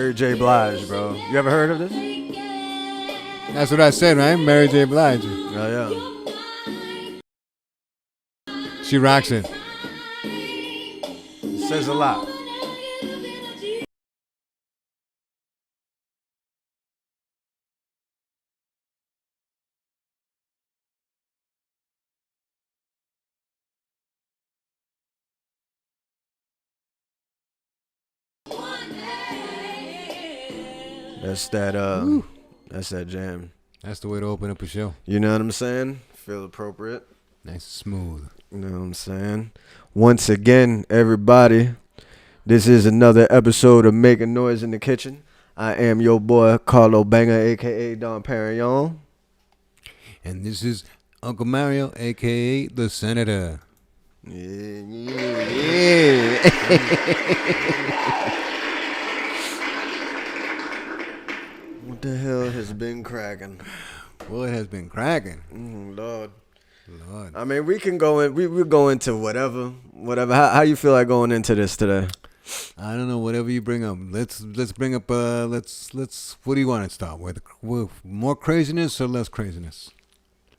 Mary J. Blige, bro. You ever heard of this? That's what I said, right? Mary J. Blige. Oh, She rocks it. It says a lot. That's that jam. That's the way to open up a show. You know what I'm saying? Feel appropriate. Nice and smooth. You know what I'm saying? Once again, everybody, this is another episode of Making Noise in the Kitchen. I am your boy, Carlo Banger, a.k.a. Don Perignon. And this is Uncle Mario, a.k.a. the Senator. Yeah. What the hell has been cracking? Well, it has been cracking. Lord. Lord. I mean, we can go in. We'll go into whatever. How you feel like going into this today? I don't know. Whatever you bring up. Let's bring up. Let's. What do you want to start with? More craziness or less craziness?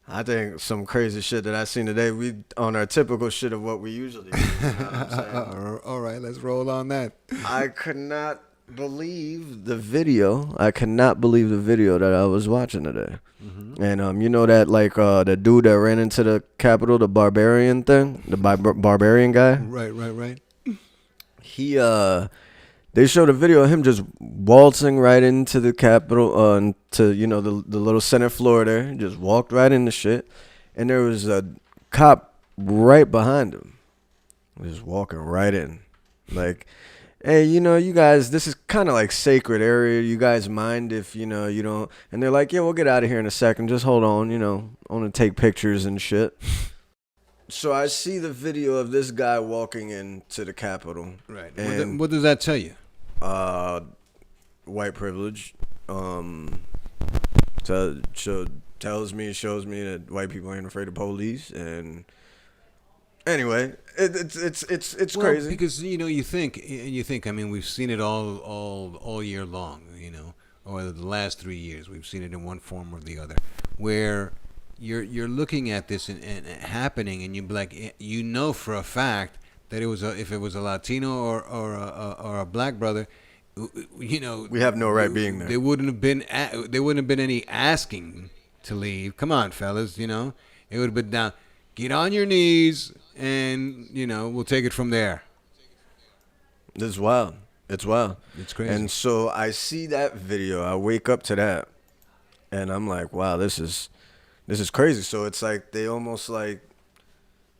I think some crazy shit that I seen today. We on our typical shit of what we usually do. You know what I'm saying? All right, let's roll on that. I could not believe the video. That I was watching today. Mm-hmm. And you know that the dude that ran into the Capitol, the barbarian thing, the barbarian guy. Right. He they showed a video of him just waltzing right into the Capitol, to the little Senate floor there. He just walked right into shit, and there was a cop right behind him, just walking right in, like. Hey, you guys, this is kind of like sacred area. You guys mind if, you don't... And they're like, yeah, we'll get out of here in a second. Just hold on, I want to take pictures and shit. So I see the video of this guy walking into the Capitol. Right. And what does that tell you? White privilege. Shows me that white people ain't afraid of police. And... Anyway, it's crazy because you think I mean we've seen it all year long, or the last 3 years we've seen it in one form or the other, where you're looking at this and happening, and you be like, for a fact that if it was a Latino or a black brother, we have no right being there. There wouldn't have been any asking to leave. Come on, fellas, it would have been down. Get on your knees, and, we'll take it from there. It's wild. It's wild. It's crazy. And so I see that video. I wake up to that, and I'm like, wow, this is crazy. So it's like they almost like,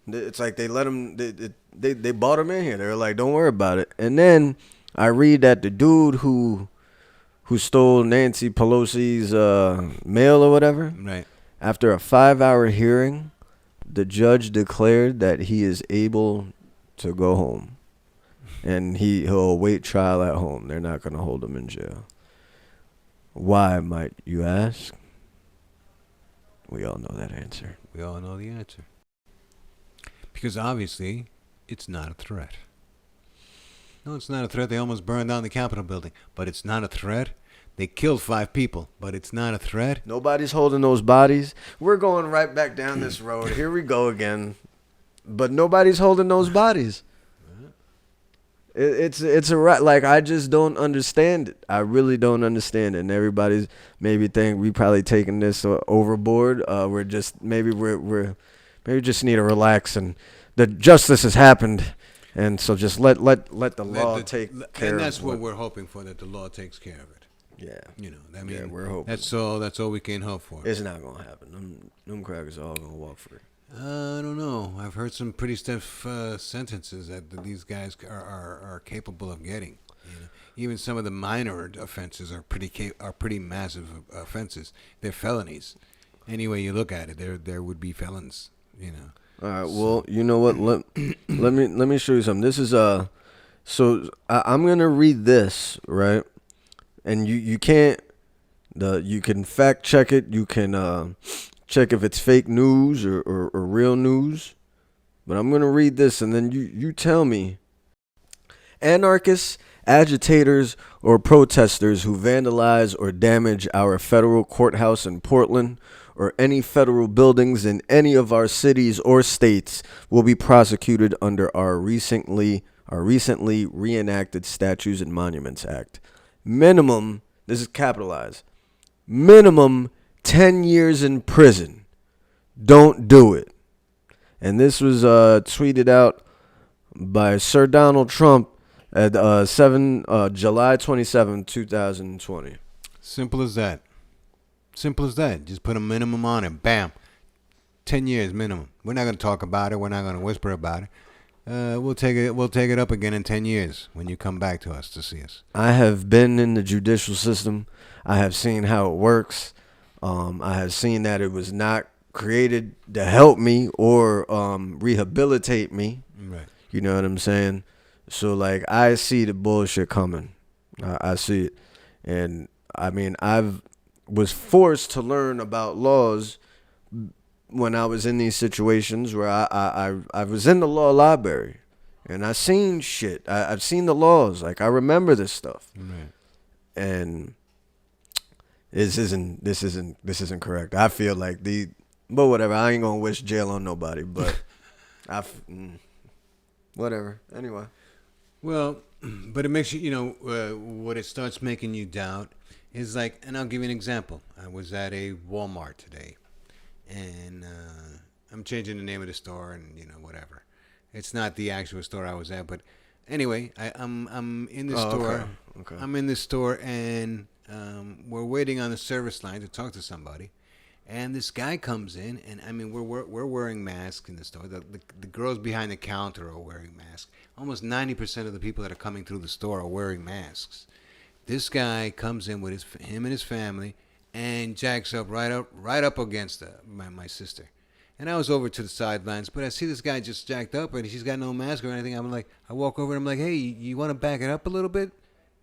it's like they let him, they brought him in here. They were like, don't worry about it. And then I read that the dude who stole Nancy Pelosi's mail or whatever, right, after a 5-hour hearing, the judge declared that he is able to go home, and he'll await trial at home. They're not going to hold him in jail. Why, might you ask? We all know that answer. We all know the answer. Because obviously, it's not a threat. No, it's not a threat. They almost burned down the Capitol building, but it's not a threat. They killed 5 people, but it's not a threat. Nobody's holding those bodies. We're going right back down this road. Here we go again. But nobody's holding those bodies. It's a right. Like, I just don't understand it. I really don't understand it. And everybody's maybe think we probably taking this overboard. We're just maybe we just need to relax, and the justice has happened. And so just let the law take care of it. And that's what we're hoping for, that the law takes care of it. Yeah. We're hoping. That's all we can hope for. It's not going to happen. Them crackers are all going to walk free. I don't know. I've heard some pretty stiff sentences that these guys are capable of getting. Even some of the minor offenses are pretty massive offenses. They're felonies. Any way you look at it, there would be felons. All right. Well, you know what? Let me show you something. This is So I'm gonna read this, right? And you can't you can fact check it. You can check if it's fake news or real news. But I'm gonna read this, and then you tell me. Anarchists Agitators or protesters who vandalize or damage our federal courthouse in Portland or any federal buildings in any of our cities or states will be prosecuted under our recently reenacted Statues and Monuments Act. Minimum, this is capitalized, minimum 10 years in prison. Don't do it. And this was tweeted out by Sir Donald Trump at July 27, 2020. Simple as that. Simple as that. Just put a minimum on it. Bam. 10 years minimum. We're not going to talk about it. We're not going to whisper about it. We'll take it up again in 10 years when you come back to us to see us. I have been in the judicial system. I have seen how it works. I have seen that it was not created to help me or rehabilitate me. Right. You know what I'm saying? So, like, I see the bullshit coming. I see it. And, I mean, was forced to learn about laws when I was in these situations where I was in the law library. And I seen shit. I've seen the laws. Like, I remember this stuff. Right. And this isn't correct. I feel like but whatever. I ain't gonna wish jail on nobody. But whatever. Anyway. Well, but it makes you, what it starts making you doubt is like, and I'll give you an example. I was at a Walmart today, and I'm changing the name of the store, and whatever. It's not the actual store I was at, but anyway, I'm in the store. Okay. I'm in the store, and we're waiting on the service line to talk to somebody. And this guy comes in, and I mean, we're wearing masks in the store. The girls behind the counter are wearing masks. Almost 90% of the people that are coming through the store are wearing masks. This guy comes in with him and his family, and jacks up right up against my sister. And I was over to the sidelines, but I see this guy just jacked up, and he's got no mask or anything. I walk over, and I'm like, hey, you want to back it up a little bit?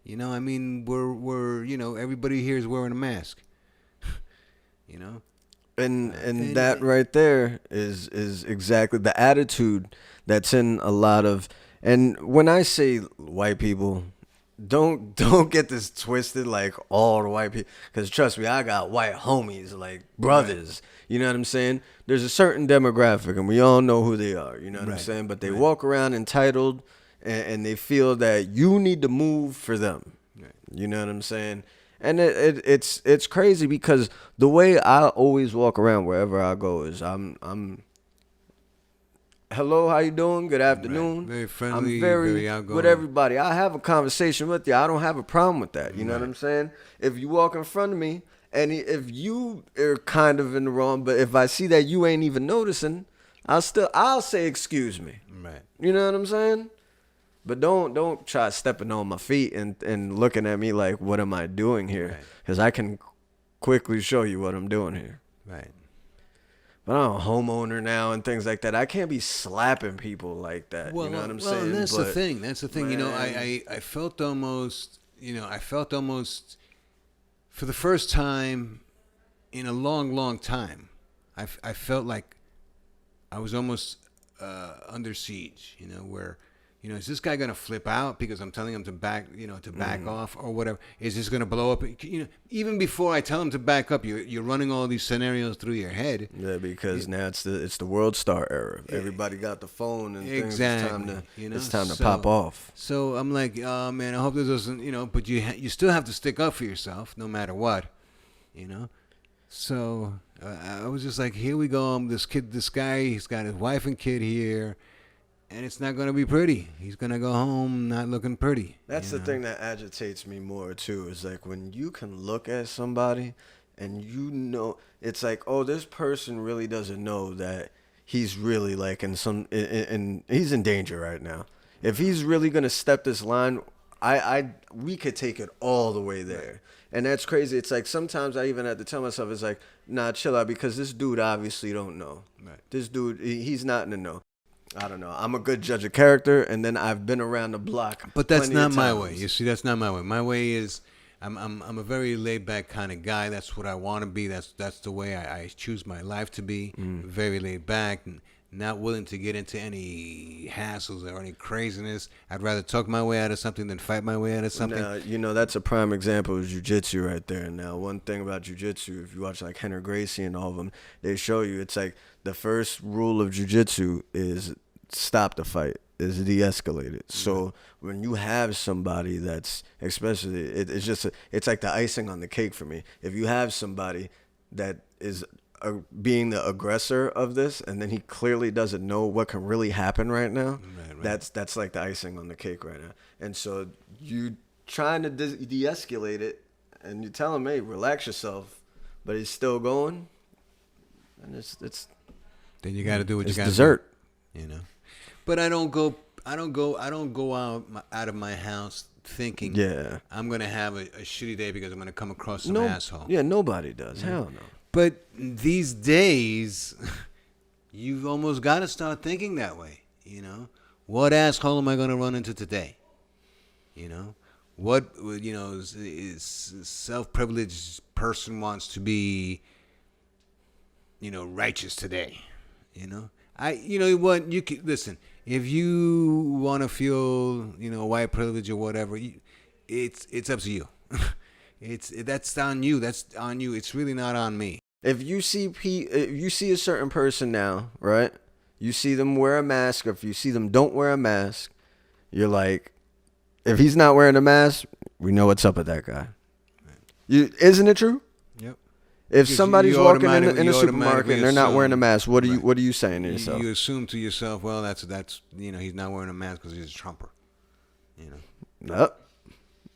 I mean, we're everybody here is wearing a mask. And that right there is exactly the attitude that's in a lot of, and when I say white people, don't get this twisted like all the white people, because trust me, I got white homies like brothers. Right. You know what I'm saying? There's a certain demographic, and we all know who they are. You know what I'm saying? But they walk around entitled, and they feel that you need to move for them. Right. You know what I'm saying? And it's crazy because the way I always walk around wherever I go is I'm hello, how you doing? Good afternoon. Right. Very friendly, I'm very outgoing with everybody. I have a conversation with you. I don't have a problem with that. You know what I'm saying? If you walk in front of me and if you are kind of in the wrong, but if I see that you ain't even noticing, I'll say excuse me. Right. You know what I'm saying? But don't try stepping on my feet and looking at me like, what am I doing here? Because I can quickly show you what I'm doing here. Right. But I'm a homeowner now and things like that. I can't be slapping people like that. Well, you know what I'm saying? And that's the thing. That's the thing. Man. I felt almost, for the first time in a long, long time, I felt like I was almost under siege, where, is this guy going to flip out because I'm telling him to back off or whatever? Is this going to blow up? Even before I tell him to back up, you're running all these scenarios through your head. Yeah, because now it's the World Star era. Everybody got the phone and exactly. It's time to pop off. So I'm like, oh man, I hope this doesn't, but you still have to stick up for yourself no matter what, So I was just like, here we go. This guy, he's got his wife and kid here. And it's not going to be pretty. He's going to go home not looking pretty. That's the thing that agitates me more, too, is like when you can look at somebody and it's like, oh, this person really doesn't know that he's really like he's in danger right now. If he's really going to step this line, we could take it all the way there. Right. And that's crazy. It's like sometimes I even have to tell myself, it's like, nah, chill out, because this dude obviously don't know. Right. This dude, he's not in the know. I don't know. I'm a good judge of character, and then I've been around the block. But that's not my way. You see, that's not my way. My way is I'm a very laid back kind of guy. That's what I want to be. That's the way I choose my life to be. Very laid back, and not willing to get into any hassles or any craziness. I'd rather talk my way out of something than fight my way out of something. Now, that's a prime example of jiu-jitsu right there. Now, one thing about jiu-jitsu, if you watch like Henry Gracie and all of them, they show you it's like the first rule of jiu-jitsu is stop the fight, is de-escalate it. So when you have somebody that's, especially, it's like the icing on the cake for me. If you have somebody that is being the aggressor of this, and then he clearly doesn't know what can really happen right now. Right. That's like the icing on the cake right now. And so you trying to de-escalate it, and you tell him, "Hey, relax yourself," but he's still going. And it's then you got to do what you got to do. Dessert, But I don't go out of my house thinking, I'm gonna have a shitty day because I'm gonna come across some asshole. Yeah, nobody does. Hell no. But these days, you've almost got to start thinking that way. What asshole am I going to run into today? What is self-privileged person wants to be, righteous today? What you can listen. If you want to feel, white privilege or whatever, it's up to you. That's on you. That's on you. It's really not on me. If you see a certain person now, right? You see them wear a mask, or if you see them don't wear a mask, you're like, if he's not wearing a mask, we know what's up with that guy. Isn't it true? Yep. If somebody's walking in a supermarket and they're not wearing a mask, what are you saying to yourself? You assume to yourself, well, that's he's not wearing a mask because he's a Trumper. Nope.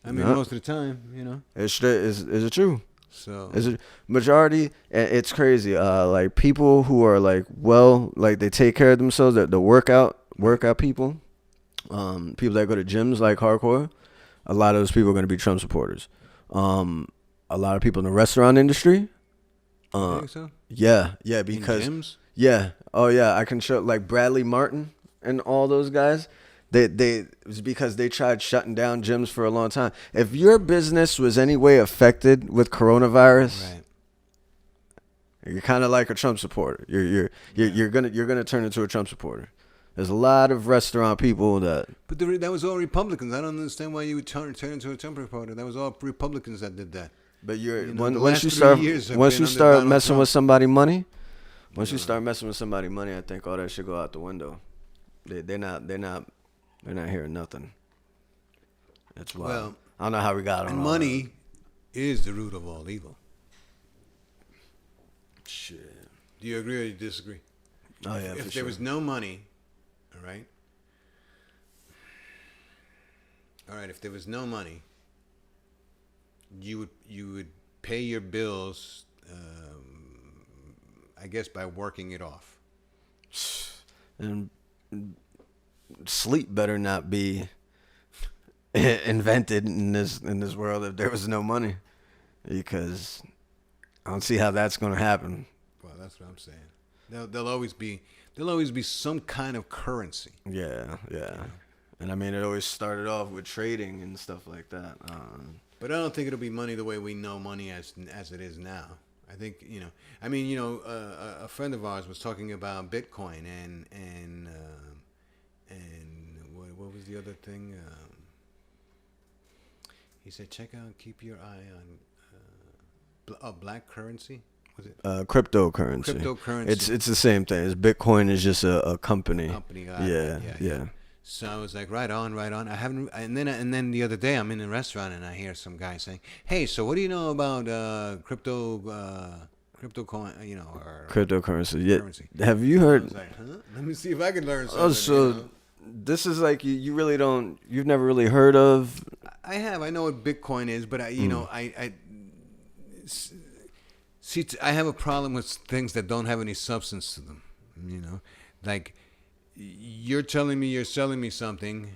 I mean, most of the time, Is it true? So is it majority? It's crazy. Like people who are like they take care of themselves. The workout people, people that go to gyms like hardcore. A lot of those people are going to be Trump supporters. A lot of people in the restaurant industry. You think so? Yeah, because in gyms? Yeah, oh yeah, I can show like Bradley Martin and all those guys. It was because they tried shutting down gyms for a long time. If your business was any way affected with coronavirus, right, you're kind of like a Trump supporter. You're gonna turn into a Trump supporter. There's a lot of restaurant people that. But that was all Republicans. I don't understand why you would turn into a Trump supporter. That was all Republicans that did that. But once you start messing with somebody money, you start messing with somebody money, I think all that should go out the window. They're not hearing nothing. That's why. Well, I don't know how we got on. And money is the root of all evil. Shit. Do you agree or you disagree? Oh yeah. If there was no money, all right. All right. If there was no money, you would pay your bills. I guess by working it off. And sleep better not be invented in this world if there was no money, because I don't see how that's going to happen. Well, that's what I'm saying. There'll always be some kind of currency. Yeah. And I mean, it always started off with trading and stuff like that. But I don't think it'll be money the way we know money as it is now. I think a friend of ours was talking about Bitcoin and what was the other thing? He said, keep your eye on black currency. Was it cryptocurrency? Cryptocurrency. It's the same thing. Bitcoin is just a company. Yeah. So I was like, right on. I haven't, and then the other day I'm in a restaurant and I hear some guy saying, "Hey, so what do you know about crypto coin? Or cryptocurrency? Yeah. Currency. Have you heard? I was like, huh? Let me see if I can learn something." Oh, so this is like you really don't. You've never really heard of. I have. I know what Bitcoin is, but I have a problem with things that don't have any substance to them. Like. You're telling me you're selling me something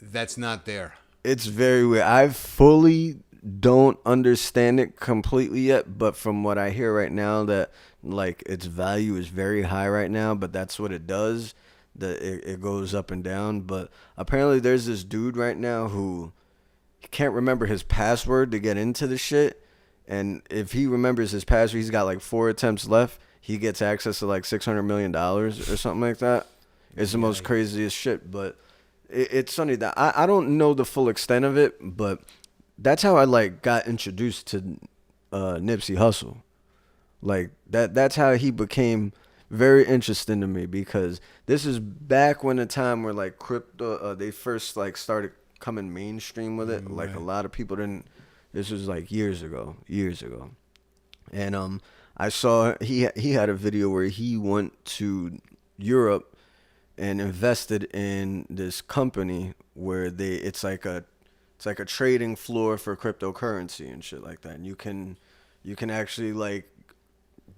that's not there. It's very weird. I fully don't understand it completely yet, but from what I hear right now, that like its value is very high right now, but that's what it does. That it goes up and down. But apparently there's this dude right now who can't remember his password to get into the shit. And if he remembers his password, he's got like 4 attempts left. he gets access to like $600 million or something like that. It's the most craziest shit. But it's funny that I don't know the full extent of it, but that's how I like got introduced to Nipsey Hussle. Like that's how he became very interesting to me, because this is back when the time where like crypto they first like started coming mainstream with it. Like a lot of people didn't. This was like years ago. And I saw he had a video where he went to Europe and invested in this company where it's like a trading floor for cryptocurrency and shit like that. And you can actually like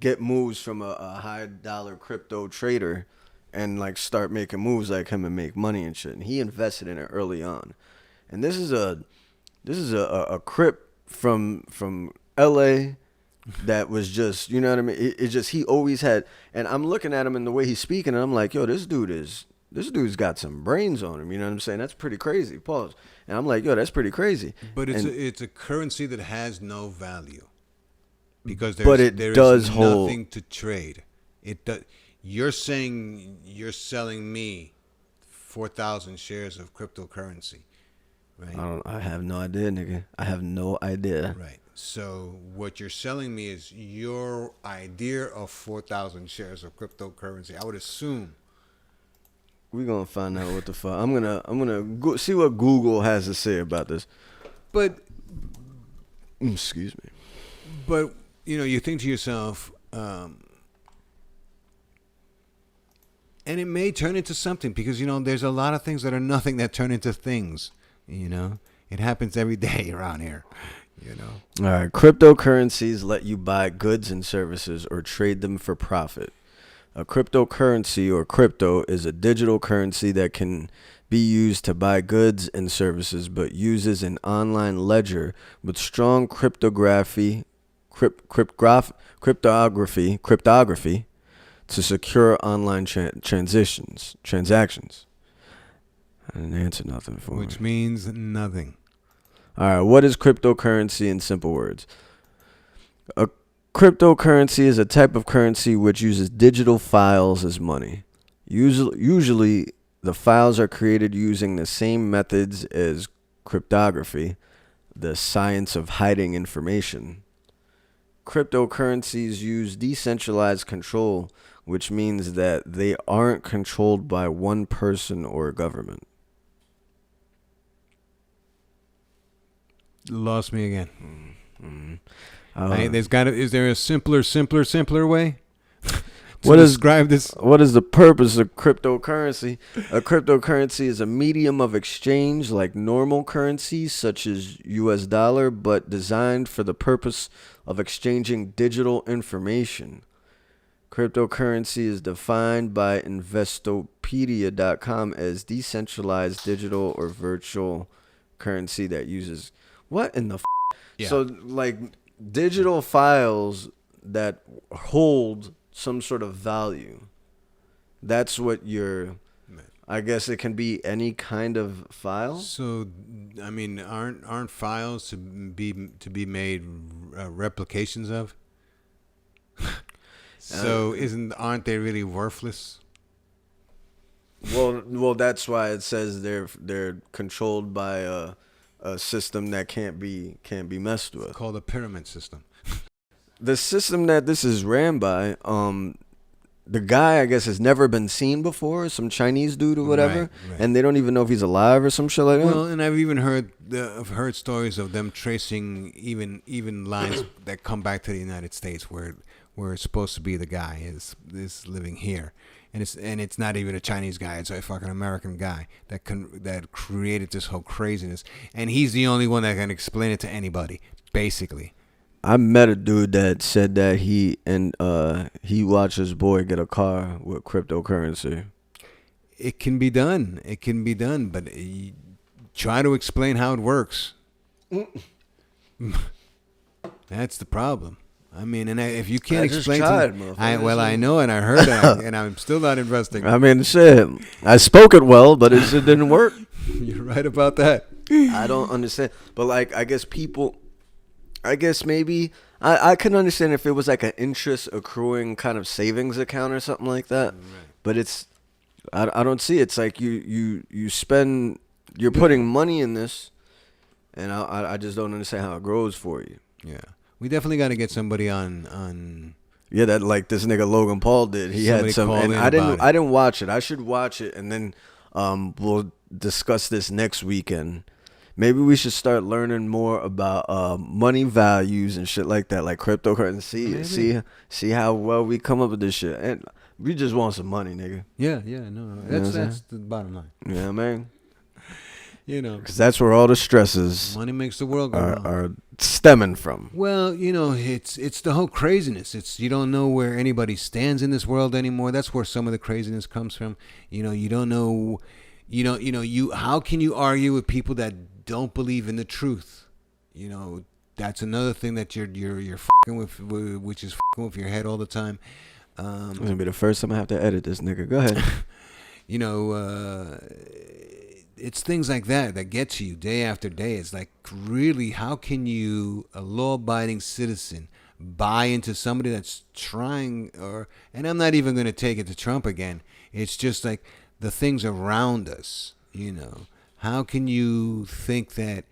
get moves from a high dollar crypto trader and like start making moves like him and make money and shit. And he invested in it early on. And this is a crip from LA that was just, you know what I mean? It just, he always had, and I'm looking at him in the way he's speaking and I'm like, yo, this dude's got some brains on him, you know what I'm saying? That's pretty crazy. Pause. And I'm like, yo, that's pretty crazy. But it's a currency that has no value. Because there does is hold nothing to trade. It does. You're saying you're selling me 4,000 shares of cryptocurrency, right? I have no idea, nigga. I have no idea. Right. So what you're selling me is your idea of 4,000 shares of cryptocurrency. I would assume. We're gonna find out what the fuck. I'm gonna see what Google has to say about this. But excuse me. But you think to yourself, and it may turn into something, because there's a lot of things that are nothing that turn into things. It happens every day around here. All right, cryptocurrencies let you buy goods and services or trade them for profit. A cryptocurrency, or crypto, is a digital currency that can be used to buy goods and services, but uses an online ledger with strong cryptography to secure online transactions. I didn't answer nothing for me. Which means nothing. All right, what is cryptocurrency in simple words? A cryptocurrency is a type of currency which uses digital files as money. Usually, the files are created using the same methods as cryptography, the science of hiding information. Cryptocurrencies use decentralized control, which means that they aren't controlled by one person or government. Lost me again. Is there a simpler way to describe this? What is the purpose of cryptocurrency? A cryptocurrency is a medium of exchange like normal currencies such as US dollar, but designed for the purpose of exchanging digital information. Cryptocurrency is defined by Investopedia.com as decentralized digital or virtual currency that uses what in the Yeah. So like digital files that hold some sort of value. That's what I guess it can be any kind of file. So, I mean, aren't files to be made replications of? So aren't they really worthless? Well, that's why it says they're controlled by a system that can't be messed with. It's called a pyramid system. The system that this is ran by, the guy I guess has never been seen before, some Chinese dude or whatever, right. And they don't even know if he's alive or some shit like that. Well, and I've even heard stories of them tracing even lines that come back to the United States where it's supposed to be the guy is living here. And it's not even a Chinese guy. It's a fucking American guy that created this whole craziness. And he's the only one that can explain it to anybody, basically. I met a dude that said that he watched his boy get a car with cryptocurrency. It can be done. But try to explain how it works. That's the problem. I mean, and if you can't explain I know, and I heard that, and I'm still not investing. I mean, shit. I spoke it well, but it didn't work. You're right about that. I don't understand. But like, I guess maybe I can understand if it was like an interest accruing kind of savings account or something like that. Right. But I don't see it. It's like you spend, you're putting money in this, and I just don't understand how it grows for you. Yeah. We definitely got to get somebody on. Yeah, that like this nigga Logan Paul did. He Somebody had some, call and in I didn't about it. I didn't watch it. I should watch it, and then we'll discuss this next weekend. Maybe we should start learning more about money values and shit like that, like cryptocurrency. Maybe. See how well we come up with this shit. And we just want some money, nigga. Yeah, no. You know what I'm That's the bottom line. Yeah, man. You know, Because that's where all the stresses money makes the world go round. are stemming from. Well, you know, it's the whole craziness. It's you don't know where anybody stands in this world anymore. That's where some of the craziness comes from. You know, you don't know. You how can you argue with people that don't believe in the truth? You know, that's another thing that you're fucking with, which is fucking with your head all the time. It's gonna be the first time I have to edit this nigga. Go ahead. You know, it's things like that that get to you day after day. It's like, really, how can you, a law-abiding citizen, buy into somebody that's trying, and I'm not even going to take it to Trump again. It's just like the things around us, you know. How can you think that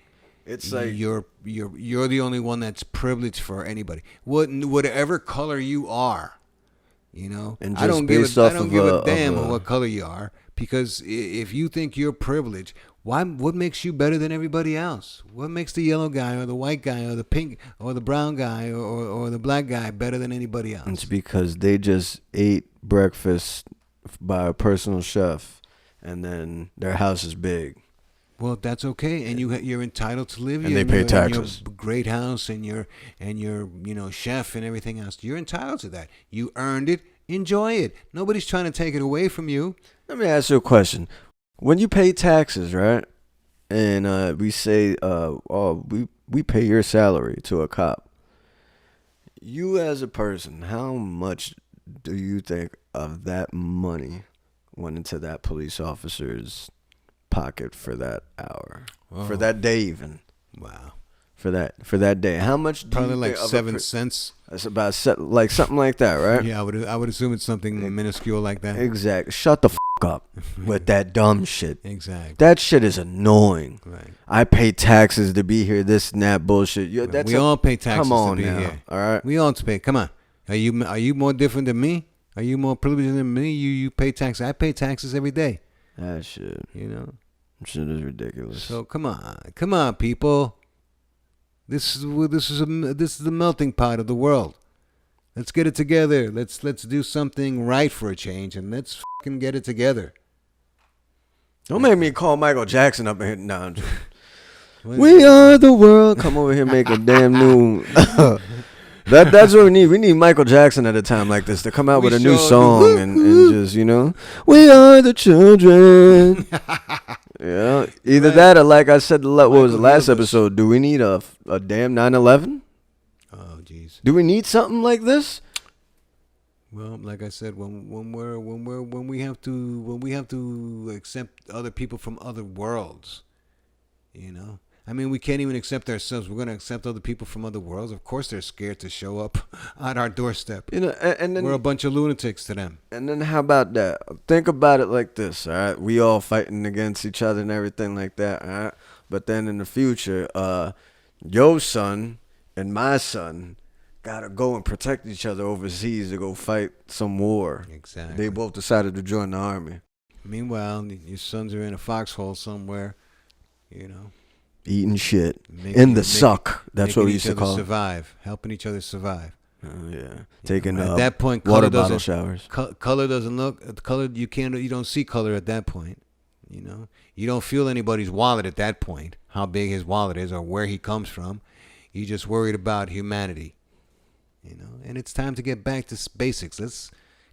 It's like you're the only one that's privileged for anybody? Whatever color you are, you know. And I just don't give based a, off I don't of give a- a damn of a- what color you are, because if you think you're privileged, what makes you better than everybody else? What makes the yellow guy or the white guy or the pink or the brown guy or the black guy better than anybody else? it's because they just ate breakfast by a personal chef, and then their house is big. Well, that's okay, and you're entitled to live. And they pay in taxes. your great house and your chef and everything else. You're entitled to that. You earned it. Enjoy it. Nobody's trying to take it away from you. Let me ask you a question. When you pay taxes, right? And we say, we pay your salary to a cop. You as a person, how much do you think of that money went into that police officer's pocket for that hour, for Oh. that day, even Wow. for that day? How much? Do Probably you like think of a 7 cents. That's about like something like that, right? Yeah, I would assume it's something minuscule like that. Exactly. Shut the up with that dumb shit. Exactly. That shit is annoying. Right. I pay taxes to be here. This and that bullshit. We all pay taxes come on to be now. here. All right. We all pay. Come on. Are you more different than me? Are you more privileged than me? You pay taxes. I pay taxes every day. That shit. You know. Shit is ridiculous. So come on, people. This is the melting pot of the world. Let's get it together. Let's do something right for a change, and let's fucking get it together. Don't make me call Michael Jackson up in here. Nah, I'm just, we are the world. Come over here, make a damn new. That's what we need. We need Michael Jackson at a time like this to come out with a new song and just, you know, we are the children. Yeah, either that or like I said, what was the last episode? Do we need a damn 9/11? Oh, jeez. Do we need something like this? Well, like I said, when we have to accept other people from other worlds, you know. I mean, we can't even accept ourselves. We're going to accept other people from other worlds. Of course, they're scared to show up on our doorstep. You know, and then We're a bunch of lunatics to them. And then how about that? Think about it like this, all right? We all fighting against each other and everything like that, all right? But then in the future, your son and my son gotta go and protect each other overseas to go fight some war. Exactly. They both decided to join the army. Meanwhile, your sons are in a foxhole somewhere, you know. Eating shit. In the suck. That's what we used to call it. Survive. Helping each other survive. Yeah. Taking at that point, water bottle showers. Color doesn't look color. You don't see color at that point. You know, you don't feel anybody's wallet at that point. How big his wallet is or where he comes from. You're just worried about humanity. You know, and it's time to get back to basics.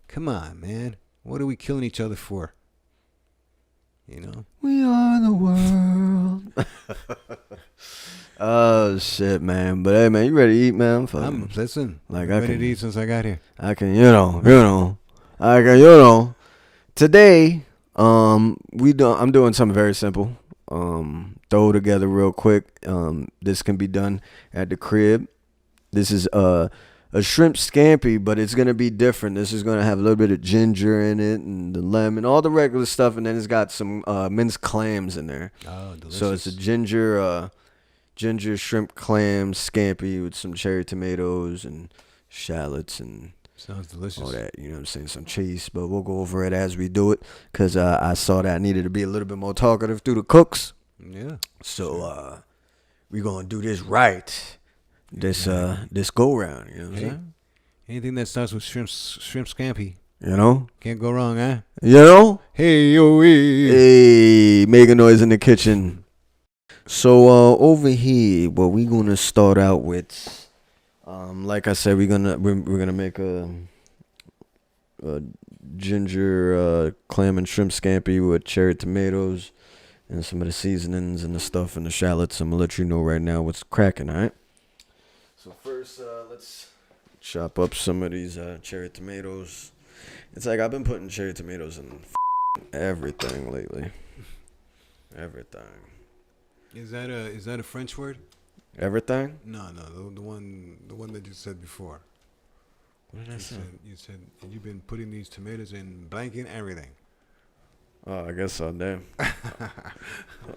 Come on, man. What are we killing each other for? You know, we are the world. Oh shit, man! But hey, man, you ready to eat, man? Listen. Like I'm ready to eat since I got here. I can, Today, I'm doing something very simple. Throw together real quick. This can be done at the crib. This is a shrimp scampi, but it's gonna be different. This is gonna have a little bit of ginger in it and the lemon, all the regular stuff, and then it's got some minced clams in there. Oh, delicious. So it's a ginger shrimp clam scampi with some cherry tomatoes and shallots and Sounds delicious. all that. You know what I'm saying? Some cheese, but we'll go over it as we do it because I saw that I needed to be a little bit more talkative through the cooks. Yeah. So we gonna do this right. This go round. You know what I'm saying? Anything that starts with shrimp scampi, You know? can't go wrong, huh? You know? Hey yo, Hey, making noise in the kitchen. So over here, what we gonna start out with? Like I said, we're gonna make a ginger clam and shrimp scampi with cherry tomatoes and some of the seasonings and the stuff and the shallots. I'm gonna let you know right now what's cracking. All right. So first, let's chop up some of these cherry tomatoes. It's like I've been putting cherry tomatoes in everything lately. Everything. Is that a French word? Everything? No, the one that you said before. What did I say? You said you've been putting these tomatoes in blanket everything. Oh, I guess so. Damn.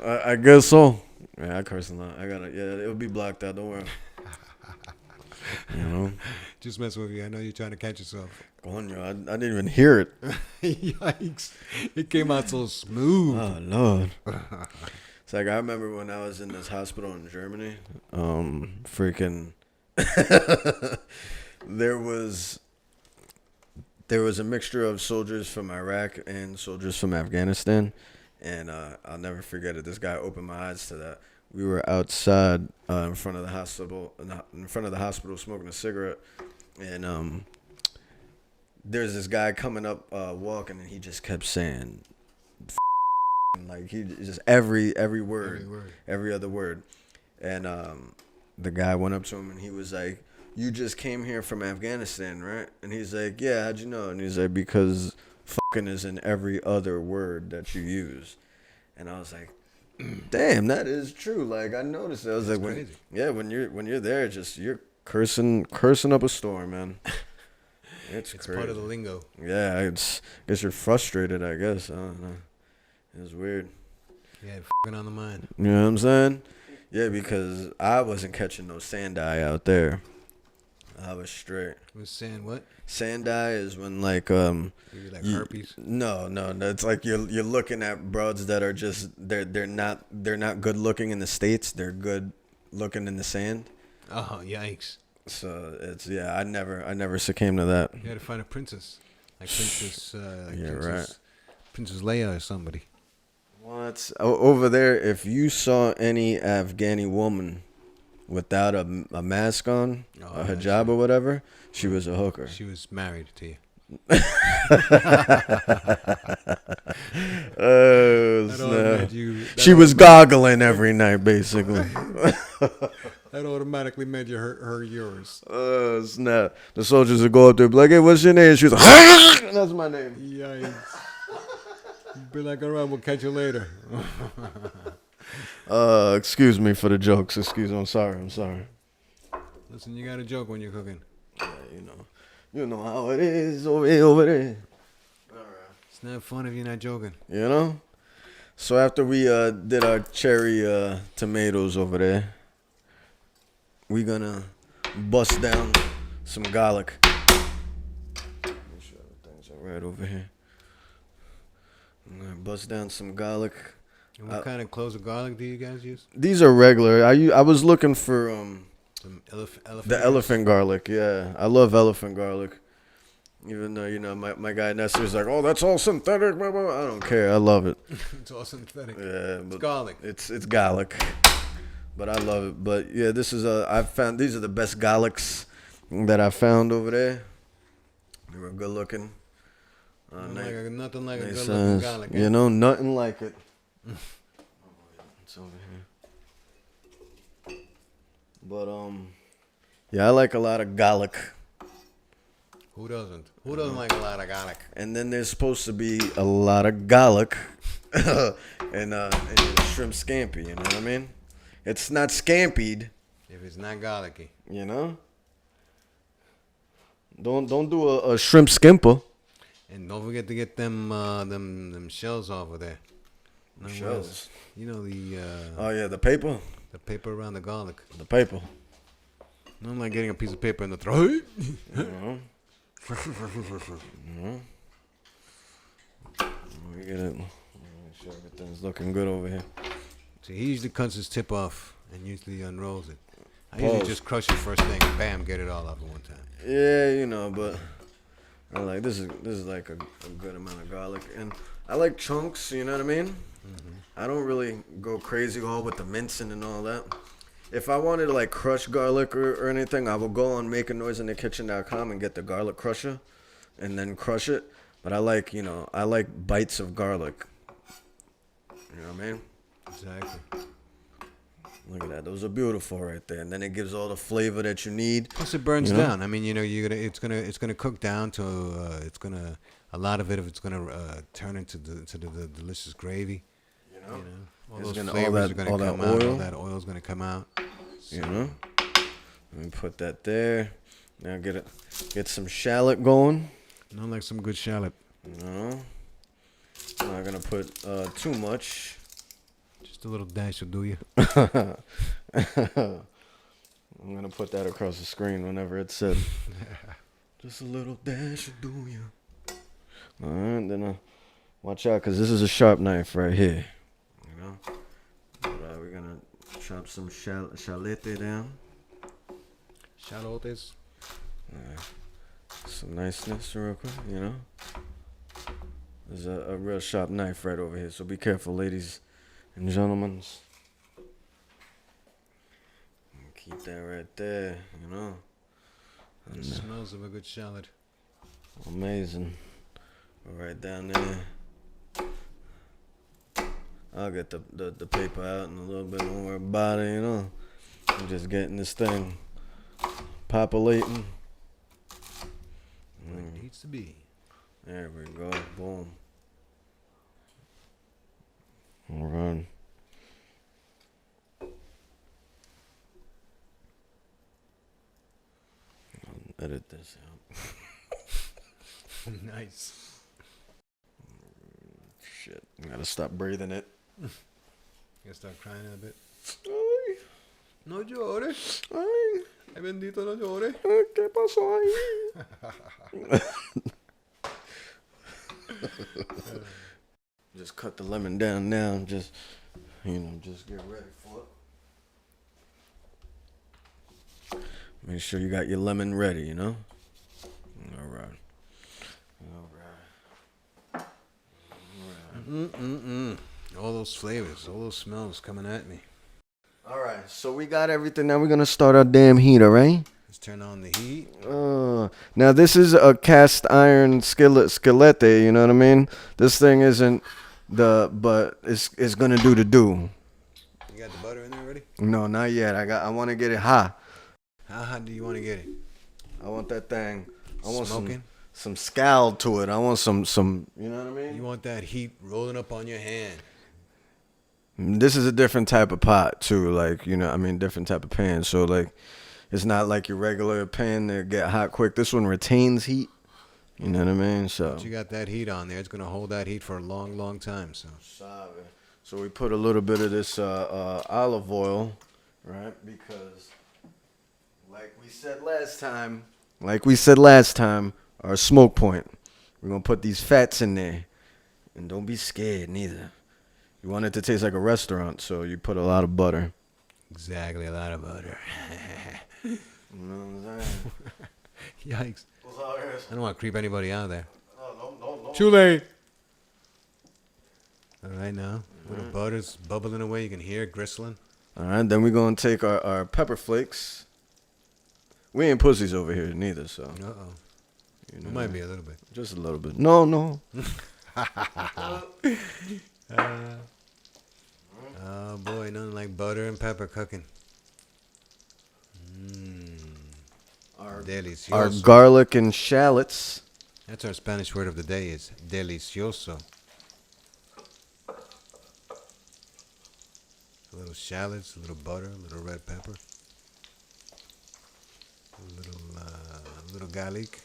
I guess so. Yeah, I curse a lot. It'll be blocked out. Don't worry. You know? Just messing with you. I know you're trying to catch yourself. Coño, I didn't even hear it. Yikes! It came out so smooth. Oh Lord. It's like I remember when I was in this hospital in Germany. Freaking. There was a mixture of soldiers from Iraq and soldiers from Afghanistan, and I'll never forget it. This guy opened my eyes to that. We were outside in front of the hospital, smoking a cigarette, and there's this guy coming up, walking, and he just kept saying, like he just every word, every other word, and the guy went up to him and he was like, "You just came here from Afghanistan, right?" And he's like, "Yeah, how'd you know?" And he's like, "Because fucking is in every other word that you use." And I was like, damn, that is true. Like I noticed that. I was like, when you're there, just you're cursing up a storm, man. It's crazy. Part of the lingo. Yeah, I guess you're frustrated. I guess I don't know. It's weird. Yeah, fucking on the mind. You know what I'm saying? Yeah, because I wasn't catching no sand eye out there. I was straight. Was sand what? Sand eye is when like Maybe like herpes. No, it's like you're looking at broads that are just they're not good looking in the States. They're good looking in the sand. Oh, yikes! So it's I never succumbed to that. You had to find a princess, like Princess, right. Princess Leia or somebody. What over there? If you saw any Afghani woman without a mask on, a hijab or whatever, she was a hooker. She was married to you. Oh, snap. She was goggling every night, basically. That automatically made you her yours. Oh, snap. The soldiers would go up there and be like, "Hey, what's your name?" She was like, "That's my name." Yikes. Be like, "All right, we'll catch you later." Excuse me for the jokes. Excuse me. I'm sorry. Listen, you got to joke when you're cooking. Yeah, you know how it is over there. All right. It's not fun if you're not joking. You know. So after we did our cherry tomatoes over there, we gonna bust down some garlic. Make sure everything's all right over here. I'm gonna bust down some garlic. And what kind of cloves of garlic do you guys use? These are regular. I was looking for Some elephant. the elephant garlic. Yeah, I love elephant garlic. Even though my guy Nestor's like, "Oh, that's all synthetic." Blah, blah, blah. I don't care. I love it. It's all synthetic. Yeah, but It's garlic. It's garlic, but I love it. But yeah, this is I found these are the best garlics that I found over there. They were good looking. Nothing like a Nice good looking size. garlic. You know, nothing like it. It's over here. But yeah, I like a lot of garlic. Who doesn't? Who doesn't like a lot of garlic? And then there's supposed to be a lot of garlic and shrimp scampi. You know what I mean? It's not scampied. If it's not garlicky. You know? Don't do a shrimp skimper. And don't forget to get them shells off of there. No, Shells. You know Oh yeah, the paper. the paper around the garlic. The paper. I'm like getting a piece of paper in the throat. Mhm. Mhm. We get it. Make sure everything's looking good over here. So he usually cuts his tip off and usually unrolls it. I Pause. usually just crush it first thing, bam, get it all off at one time. Yeah, you know, but I like this is like a good amount of garlic, and I like chunks. You know what I mean? I don't really go crazy all with the mincing and all that. If I wanted to like crush garlic or anything, I would go on makingnoiseinthekitchen.com and get the garlic crusher, and then crush it. But I like bites of garlic. You know what I mean? Exactly. Look at that; those are beautiful right there, and then it gives all the flavor that you need. Plus it burns You know? down. I mean, it's gonna cook down to a lot of it if it's gonna turn into the delicious gravy. You You know? know, all It's those gonna- flavors are gonna all that come out. All oil. that oil's gonna come out. You know? Let me put that there. Now get some shallot going. Not like some good shallot. You know? I'm not gonna put too much. Just a little dash will do you. I'm gonna put that across the screen whenever it's said. Just a little dash will do you. All right, then watch out, cause this is a sharp knife right here. You know. But, we're gonna chop some shallot down. Shallotes. Some niceness real quick, you know. There's a real sharp knife right over here, so be careful, ladies and gentlemen. Keep that right there, you know. It smells of a good shallot. Amazing. Right down there. I'll get the paper out in a little bit, don't worry about it, you know. I'm just getting this thing populating. Like it needs to be. There we go. Boom. All right. I'll edit this out. Nice. Shit. I gotta stop breathing it. You gotta start crying a bit. Ay, No llores. ay, Ay, bendito, no llores. ¿qué pasó ahí? Just cut the lemon down now. Just, just get ready for it. Make sure you got your lemon ready, you know? All right. All right. All those flavors, all those smells coming at me. All right. So we got everything. Now we're going to start our damn heater, right? Let's turn on the heat. Now this is a cast iron skillet, you know what I mean? This thing isn't but it's going to do the do. You got the butter in there already? No, not yet. I want to get it hot. How hot do you want to get it? I want that thing. I want Smoking? some scald to it. I want some, you know what I mean? You want that heat rolling up on your hand. This is a different type of pot too, like, different type of pan. So like it's not like your regular pan that get hot quick. This one retains heat. You know what I mean? So Once you got that heat on there, it's going to hold that heat for a long, long time. So we put a little bit of this olive oil, right? Because like we said last time, our smoke point. We're going to put these fats in there. And don't be scared neither. You want it to taste like a restaurant, so you put a lot of butter. Exactly, a lot of butter. You know what I'm saying? Yikes. What's all this? I don't want to creep anybody out there. No. Too late. All right, now. Little butter's bubbling away. You can hear it gristling. All right, then we're going to take our pepper flakes. We ain't pussies over here neither, so. Uh-oh. You It know, might be a little bit. just a little bit. No. Oh, boy, nothing like butter and pepper cooking. Our Delicioso. garlic and shallots. That's our Spanish word of the day is delicioso. A little shallots, a little butter, a little red pepper, a little garlic.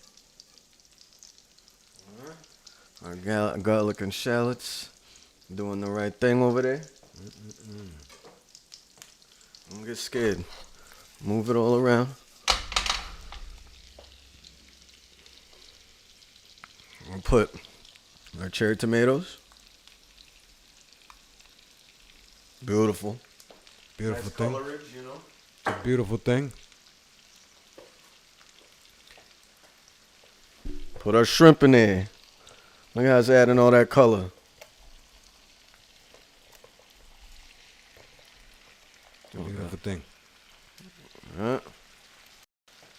Our garlic and shallots. Doing the right thing over there. Don't get scared. Move it all around. We'll put our cherry tomatoes. Beautiful. Beautiful Nice thing. colorage, you know. It's a beautiful thing. Put our shrimp in there. Look how it's adding all that color. It's a beautiful thing. All right.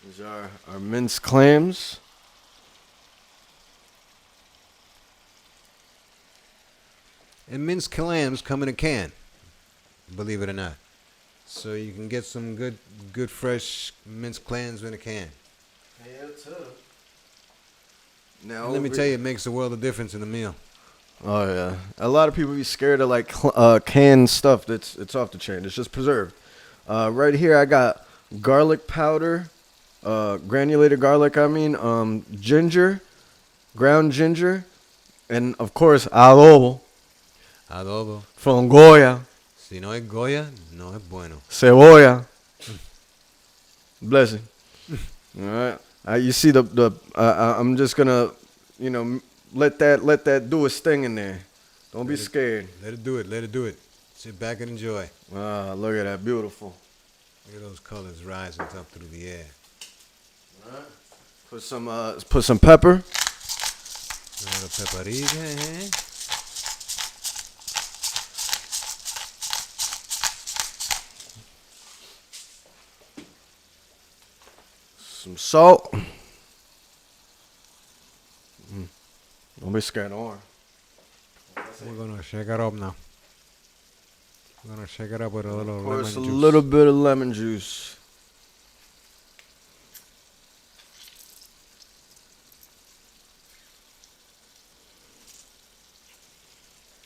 These are our minced clams. And minced clams come in a can, believe it or not. So you can get some good fresh minced clams in a can. Yeah, too. Now, And let me tell you, it makes a world of difference in the meal. Oh yeah, a lot of people be scared of like canned stuff. It's off the chain. It's just preserved. Right here, I got garlic powder, granulated garlic. I mean, ginger, ground ginger, and of course adobo Adobo. from Goya, Si no es Goya, no es bueno. cebolla. Blessing. All right. You see I'm just gonna, let that do its thing in there. Don't be scared. Let it do it. Let it do it. Sit back and enjoy. Ah, look at that, beautiful. Look at those colors rising up through the air. All right. Put some pepper. A little paprika, eh? Some salt. Don't be scared, don't worry. We're gonna shake it up now. We're gonna shake it up with a little Of lemon course, a juice. little bit of lemon juice.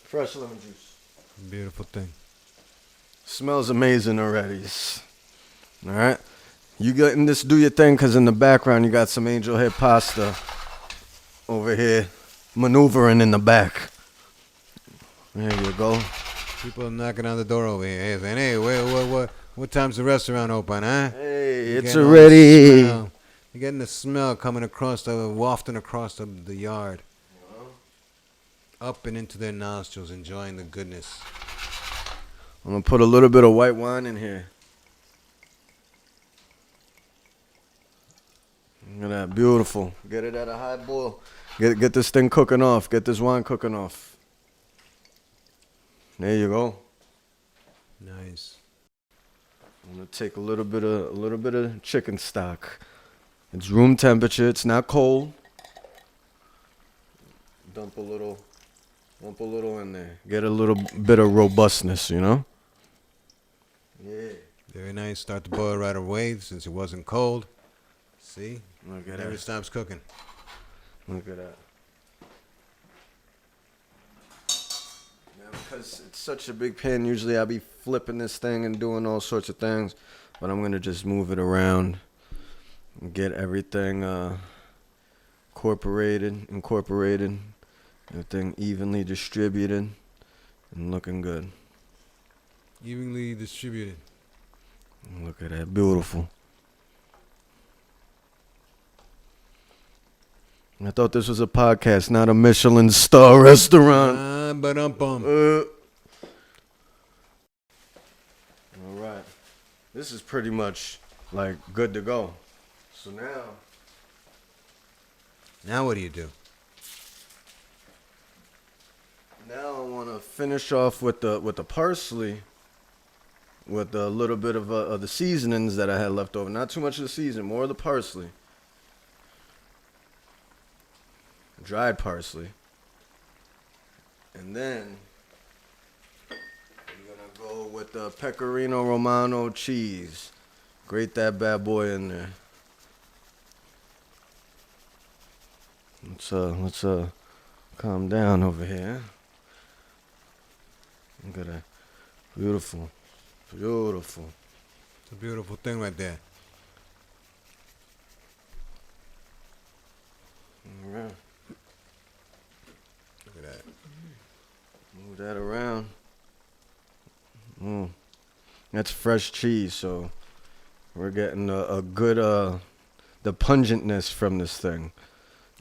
Fresh lemon juice. Beautiful thing. Smells amazing already. All right. You getting this, do your thing, because in the background you got some angel hair pasta over here maneuvering in the back. There you go. People are knocking on the door over here. Hey, saying, hey, what time's the restaurant open, huh? Hey, You're it's getting all the already. smell. You're getting the smell coming across, wafting across the yard. Up and into their nostrils, enjoying the goodness. I'm going to put a little bit of white wine in here. Look at that, beautiful. Get it at a high boil. Get this thing cooking off. Get this wine cooking off. There you go. Nice. I'm gonna take a little bit of chicken stock. It's room temperature. It's not cold. Dump a little in there. Get a little bit of robustness, you know. Yeah. Very nice. Start to boil right away since it wasn't cold. See? Look at Never that. stops cooking. Look at that. Now, because it's such a big pan, usually I'll be flipping this thing and doing all sorts of things. But I'm going to just move it around and get everything incorporated, everything evenly distributed and looking good. Evenly distributed. Look at that, beautiful. I thought this was a podcast, not a Michelin star restaurant. Ba-dum-bum. All right. This is pretty much like good to go. So Now what do you do? now I want to finish off with the parsley, with a little bit of the seasonings that I had left over. Not too much of the seasoning, more of the parsley. Dried parsley. And then we're going to go with the pecorino romano cheese. Grate that bad boy in there. Let's calm down over here. Look at that. Beautiful. Beautiful. It's a beautiful thing right there. All right. Move that around. That's fresh cheese, so we're getting a good the pungentness from this thing.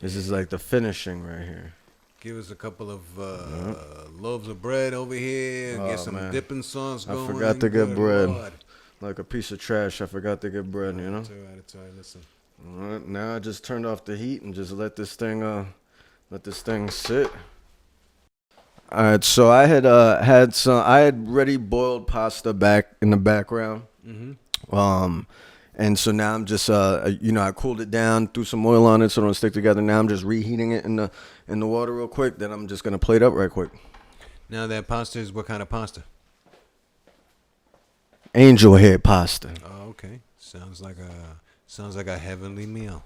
This is like the finishing right here. Give us a couple of loaves of bread over here. Oh, Get some man. dipping sauce going. I forgot to get Good bread. Lord. Like a piece of trash, I forgot to get bread, you know? It's all right. It's all right. Listen. All right, now I just turned off the heat and just let this thing sit. All right, so I had I had ready boiled pasta back in the background. Mm-hmm. And so now I'm just I cooled it down, threw some oil on it so it don't stick together. Now I'm just reheating it in the water real quick. Then I'm just gonna plate up right quick. Now that pasta is what kind of pasta? Angel hair pasta. Oh, okay. Sounds like a heavenly meal.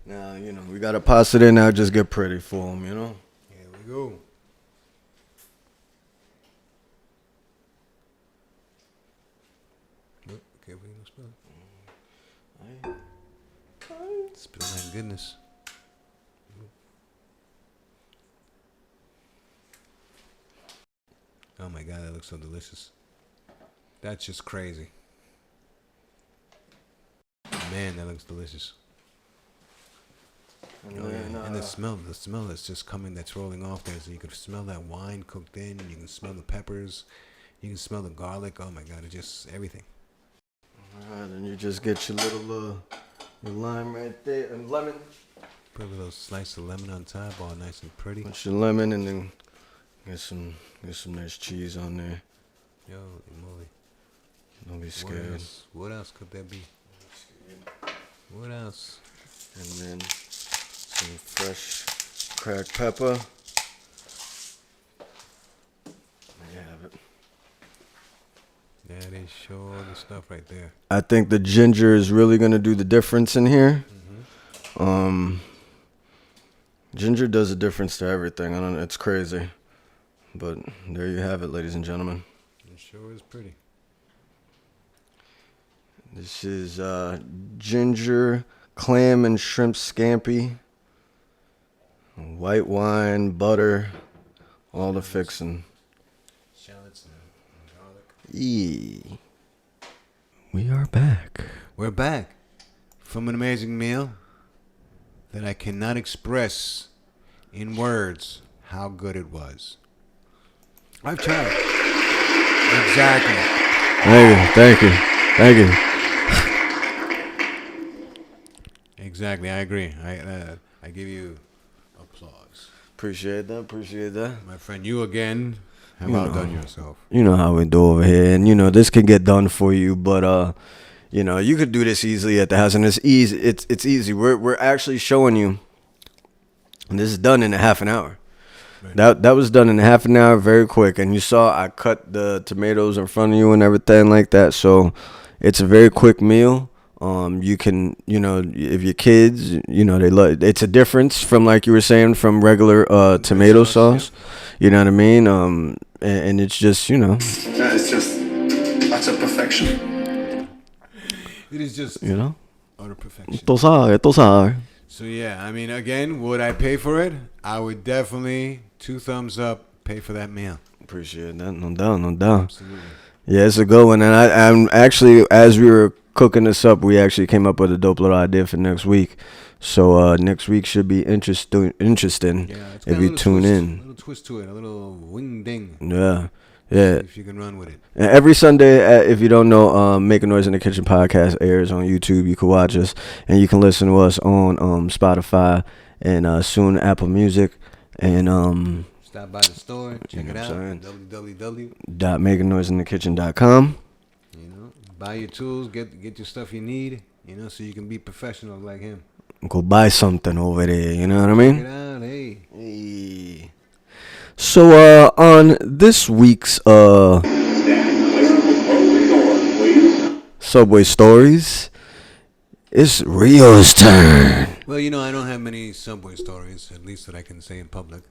Now we got a pasta there. Now just get pretty for them, Here we go. Okay, we don't spill it. Spill that goodness. Oh my God, that looks so delicious. That's just crazy. Man, that looks delicious. And the smell that's just coming, that's rolling off there. So you can smell that wine cooked in. You can smell the peppers. You can smell the garlic. Oh my God, it's just everything. All right, and you just get your little your lime right there and lemon. Put a little slice of lemon on top, all nice and pretty. Put your lemon and then get some nice cheese on there. Yo, moly. Don't be scared. What else could there be? What else? And then some fresh cracked pepper. There you have it. That is sure the stuff right there. I think the ginger is really gonna do the difference in here. Mm-hmm. Ginger does a difference to everything. I don't know, it's crazy. But there you have it, ladies and gentlemen. It sure is pretty. This is ginger, clam, and shrimp scampi. White wine, butter, all the fixin'. Shallots and garlic. Yee. We are back. We're back from an amazing meal that I cannot express in words how good it was. I've tried. Exactly. Thank you. Exactly, I agree. I give you applause. Appreciate that. My friend, you again have outdone yourself. You know how we do over here, and this can get done for you, but you could do this easily at the house, and it's easy. It's easy. We're actually showing you, and this is done in a half an hour. Right. That was done in a half an hour, very quick, and you saw I cut the tomatoes in front of you and everything like that. So it's a very quick meal. You can, if your kids, they love. It's a difference from, like you were saying, from regular tomato sauce. Yeah. You know what I mean? And it's just, It's just utter perfection. It is just, utter perfection. Estos are. So yeah, I mean, again, would I pay for it? I would definitely 2 thumbs up. Pay for that meal. Appreciate that. No doubt. Absolutely. Yeah, it's a good one. And I'm actually, as we were cooking this up, we actually came up with a dope little idea for next week. So next week should be interesting if you tune in. A little twist to it, a little wing ding. Yeah. If you can run with it. And every Sunday, if you don't know, Make a Noise in the Kitchen podcast airs on YouTube. You can watch us, and you can listen to us on Spotify and soon Apple Music. And stop by the store, check it out. www.makeanoiseinthekitchen.com. Buy your tools, get your stuff you need, so you can be professional like him. Go buy something over there, you know what I mean? Check it out, hey. So on this week's Subway Stories, it's Rio's turn. Well, I don't have many Subway stories, at least that I can say in public.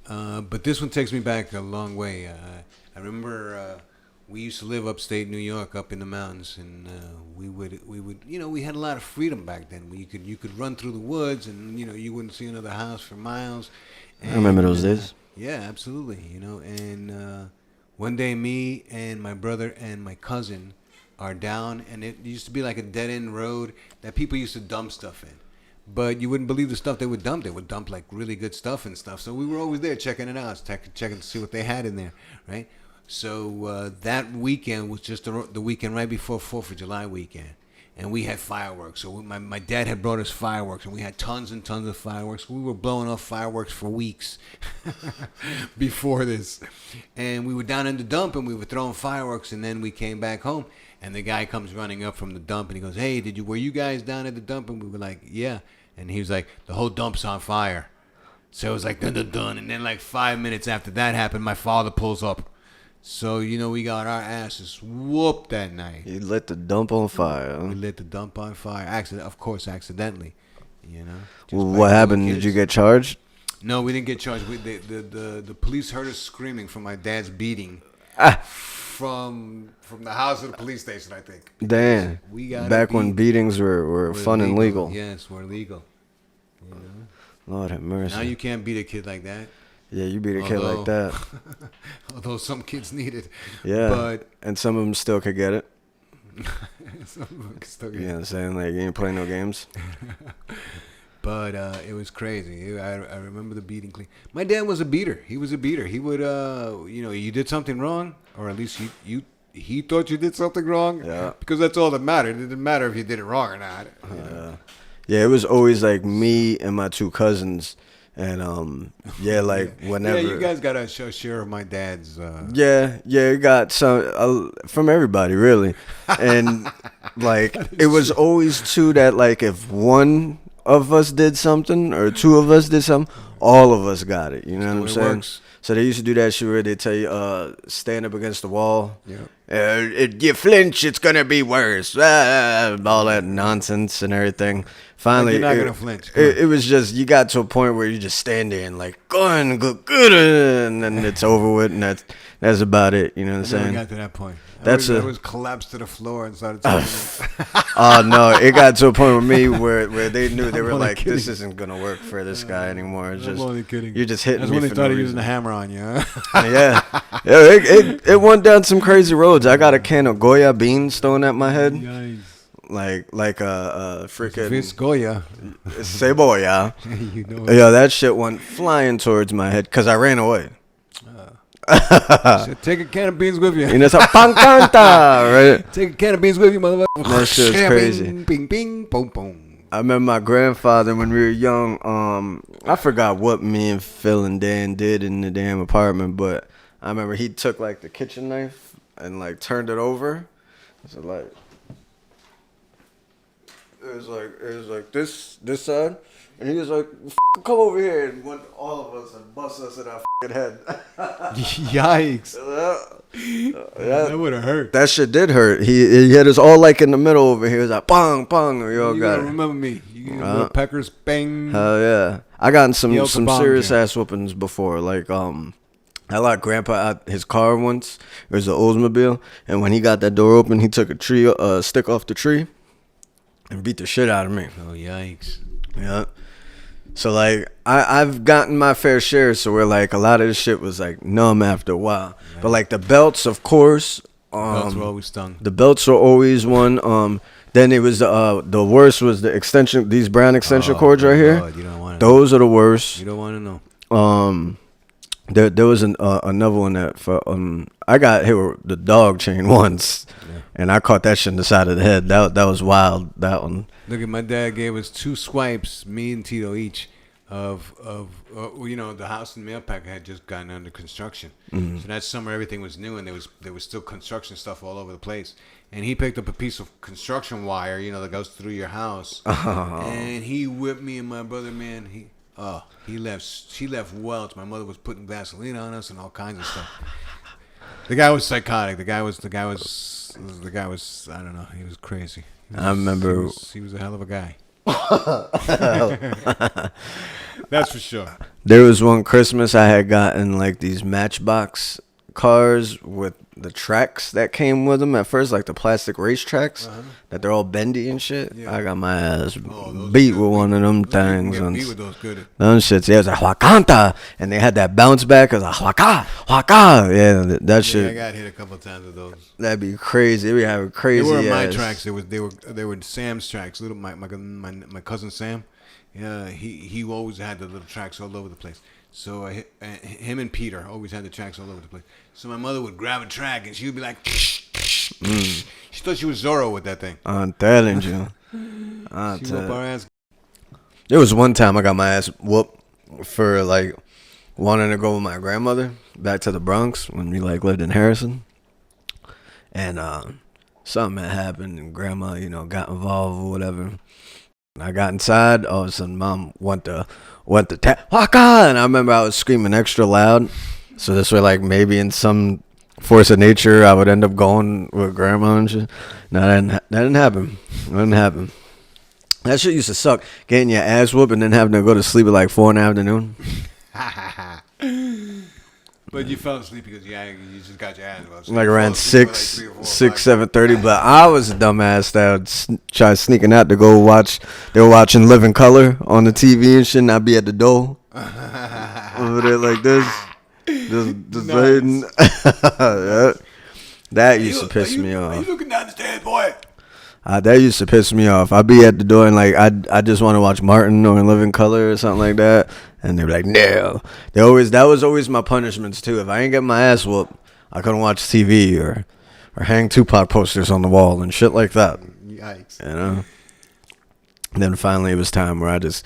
But this one takes me back a long way. I remember we used to live upstate New York, up in the mountains, and we would, we had a lot of freedom back then. You could run through the woods, and you wouldn't see another house for miles. I remember And those days. yeah, absolutely. And one day, me and my brother and my cousin are down, and it used to be like a dead end road that people used to dump stuff in. But you wouldn't believe the stuff they would dump. They would dump like really good stuff and stuff. So we were always there checking it out, checking to see what they had in there, right? So that weekend was just the weekend right before 4th of July weekend. And we had fireworks. So my dad had brought us fireworks, and we had tons and tons of fireworks. We were blowing off fireworks for weeks before this. And we were down in the dump, and we were throwing fireworks, and then we came back home. And the guy comes running up from the dump, and he goes, "Hey, were you guys down at the dump?" And we were like, "Yeah." And he was like, "The whole dump's on fire." So it was like, dun, dun, dun. And then like 5 minutes after that happened, my father pulls up. So, we got our asses whooped that night. You lit the dump on fire. We lit the dump on fire. Of course, accidentally. Well, what happened? Did you get charged? No, we didn't get charged. The police heard us screaming from my dad's beating from the house to the police station, I think. Damn. We got back when beatings were fun and legal. Yes, we're legal. Lord have mercy. Now you can't beat a kid like that. Yeah, you beat a kid like that. Although some kids need it. Yeah. And some of them still could get it. Some of them still get it. You know what I'm saying? Like, you ain't playing no games. But it was crazy. I remember the beating clean. My dad was a beater. He was a beater. He would, you did something wrong, or at least he thought you did something wrong. Yeah. Because that's all that mattered. It didn't matter if you did it wrong or not. Yeah, it was always like me and my two cousins. And whenever. Yeah, you guys got a share of my dad's. Yeah, you got some from everybody really, and like it was always two that like if one of us did something or two of us did something, all of us got it. You know what I'm saying? Works. So they used to do that shit where they tell you stand up against the wall. Yeah. If you flinch, it's gonna be worse. All that nonsense and everything. Finally, you're not gonna flinch. It was just you got to a point where you just stand there and like go on, go good, and then it's over with, and that's about it. You know what I'm saying? We got to that point. I was collapsed to the floor and started. Oh no! It got to a point with me where they knew they were like, kidding. This isn't gonna work for this guy anymore. It's I'm only kidding. You're just hitting That's me. when they for started no using the hammer on you. Yeah. It went down some crazy roads. I got a can of Goya beans thrown at my head. Nice. Like a freaking Viscoya. Cebolla. You know it. Yeah, that shit went flying towards my head because I ran away. So take a can of beans with you. You know, it's a pancanta, right? Take a can of beans with you, motherfucker. That shit's crazy. Bing, bing, boom, boom. I remember my grandfather when we were young. I forgot what me and Phil and Dan did in the damn apartment, but I remember he took like the kitchen knife and like turned it over. So like it was like this side, and he was like, "Come over here," and went all of us and bust us in our head. Yikes! That would have hurt. That shit did hurt. He hit us all like in the middle over here. It was like bang, bang. We all got it. Remember me? You got peckers, bang. Hell yeah! I gotten some serious bang. ass whoopings before. Like I locked Grandpa out his car once. It was an Oldsmobile, and when he got that door open, he took a stick off the tree and beat the shit out of me. Oh yikes! Yeah. So like I've gotten my fair share. So we're like a lot of this shit was like numb after a while. Right. But like the belts, of course. Belts were always stung. The belts were always one. Then it was the worst was the extension. These brown extension cords right here. You don't want those are the worst. You don't want to know. There was another one that I got hit with the dog chain once, and I caught that shit in the side of the head. That was wild. That one. Look at my dad gave us 2 swipes, me and Tito each, of the house in Mailpack had just gotten under construction. Mm-hmm. So that summer everything was new and there was still construction stuff all over the place. And he picked up a piece of construction wire, that goes through your house, and he whipped me and my brother. Man, she left welts. My mother was putting Vaseline on us and all kinds of stuff. The guy was psychotic. The guy was. I don't know. He was crazy. I remember he was a hell of a guy. That's for sure. There was one Christmas I had gotten like these Matchbox cars with the tracks that came with them at first, like the plastic race tracks, that they're all bendy and shit. Yeah. I got my ass beat with one of them things. Beat with those good. Them shits, yeah, it was like Huacanta, and they had that bounce back. It was like Huaca, Huaca. Yeah, that shit. I got hit a couple of times with those. That'd be crazy. We have crazy. They were my tracks. They were Sam's tracks. Little my cousin Sam. Yeah, he always had the little tracks all over the place. So him and Peter always had the tracks all over the place. So my mother would grab a track and she would be like, she thought she was Zorro with that thing. I'm telling you. She whooped our ass. There was one time I got my ass whooped for like wanting to go with my grandmother back to the Bronx when we like lived in Harrison, and something had happened and grandma, got involved or whatever. I got inside. All of a sudden, mom went to Waka, and I remember I was screaming extra loud. So this way, like maybe in some force of nature, I would end up going with grandma and shit. No, that didn't happen. That didn't happen. That shit used to suck. Getting your ass whooped and then having to go to sleep at like 4 in the afternoon. But you fell asleep because you just got your ass whooped. So like around 7:30. But I was a dumbass that would try sneaking out to go watch. They were watching Living Color on the TV and shit, and I'd be at the door over there like this. Just waiting. Yeah. That used to piss me off. Are you looking down the stairs, boy? That used to piss me off. I'd be at the door and like I just want to watch Martin or In Living Color or something like that, and they'd be like, no. That was always my punishments too. If I ain't get my ass whooped, I couldn't watch TV or hang Tupac posters on the wall and shit like that. Yikes. And then finally it was time where I just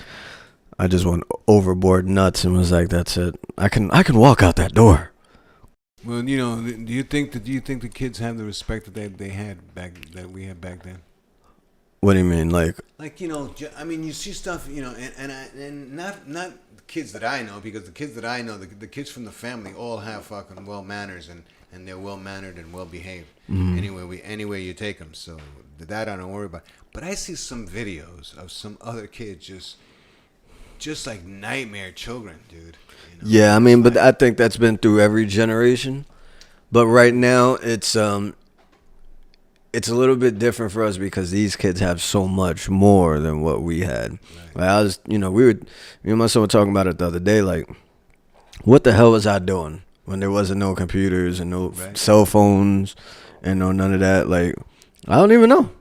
went overboard nuts and was like, that's it. I can walk out that door. Well, do you think the kids have the respect that they had that we had back then? What do you mean, like? Like I mean, you see stuff, and not the kids that I know, because the kids that I know, the kids from the family all have fucking well manners and they're well mannered and well behaved. Mm-hmm. Anyway you take them, so that I don't worry about. But I see some videos of some other kids just like nightmare children, dude. Yeah, I mean, but I think that's been through every generation. But right now, it's a little bit different for us because these kids have so much more than what we had. Right. Like I was, me and my son were talking about it the other day. Like, what the hell was I doing when there wasn't no computers and no cell phones and no none of that? Like, I don't even know.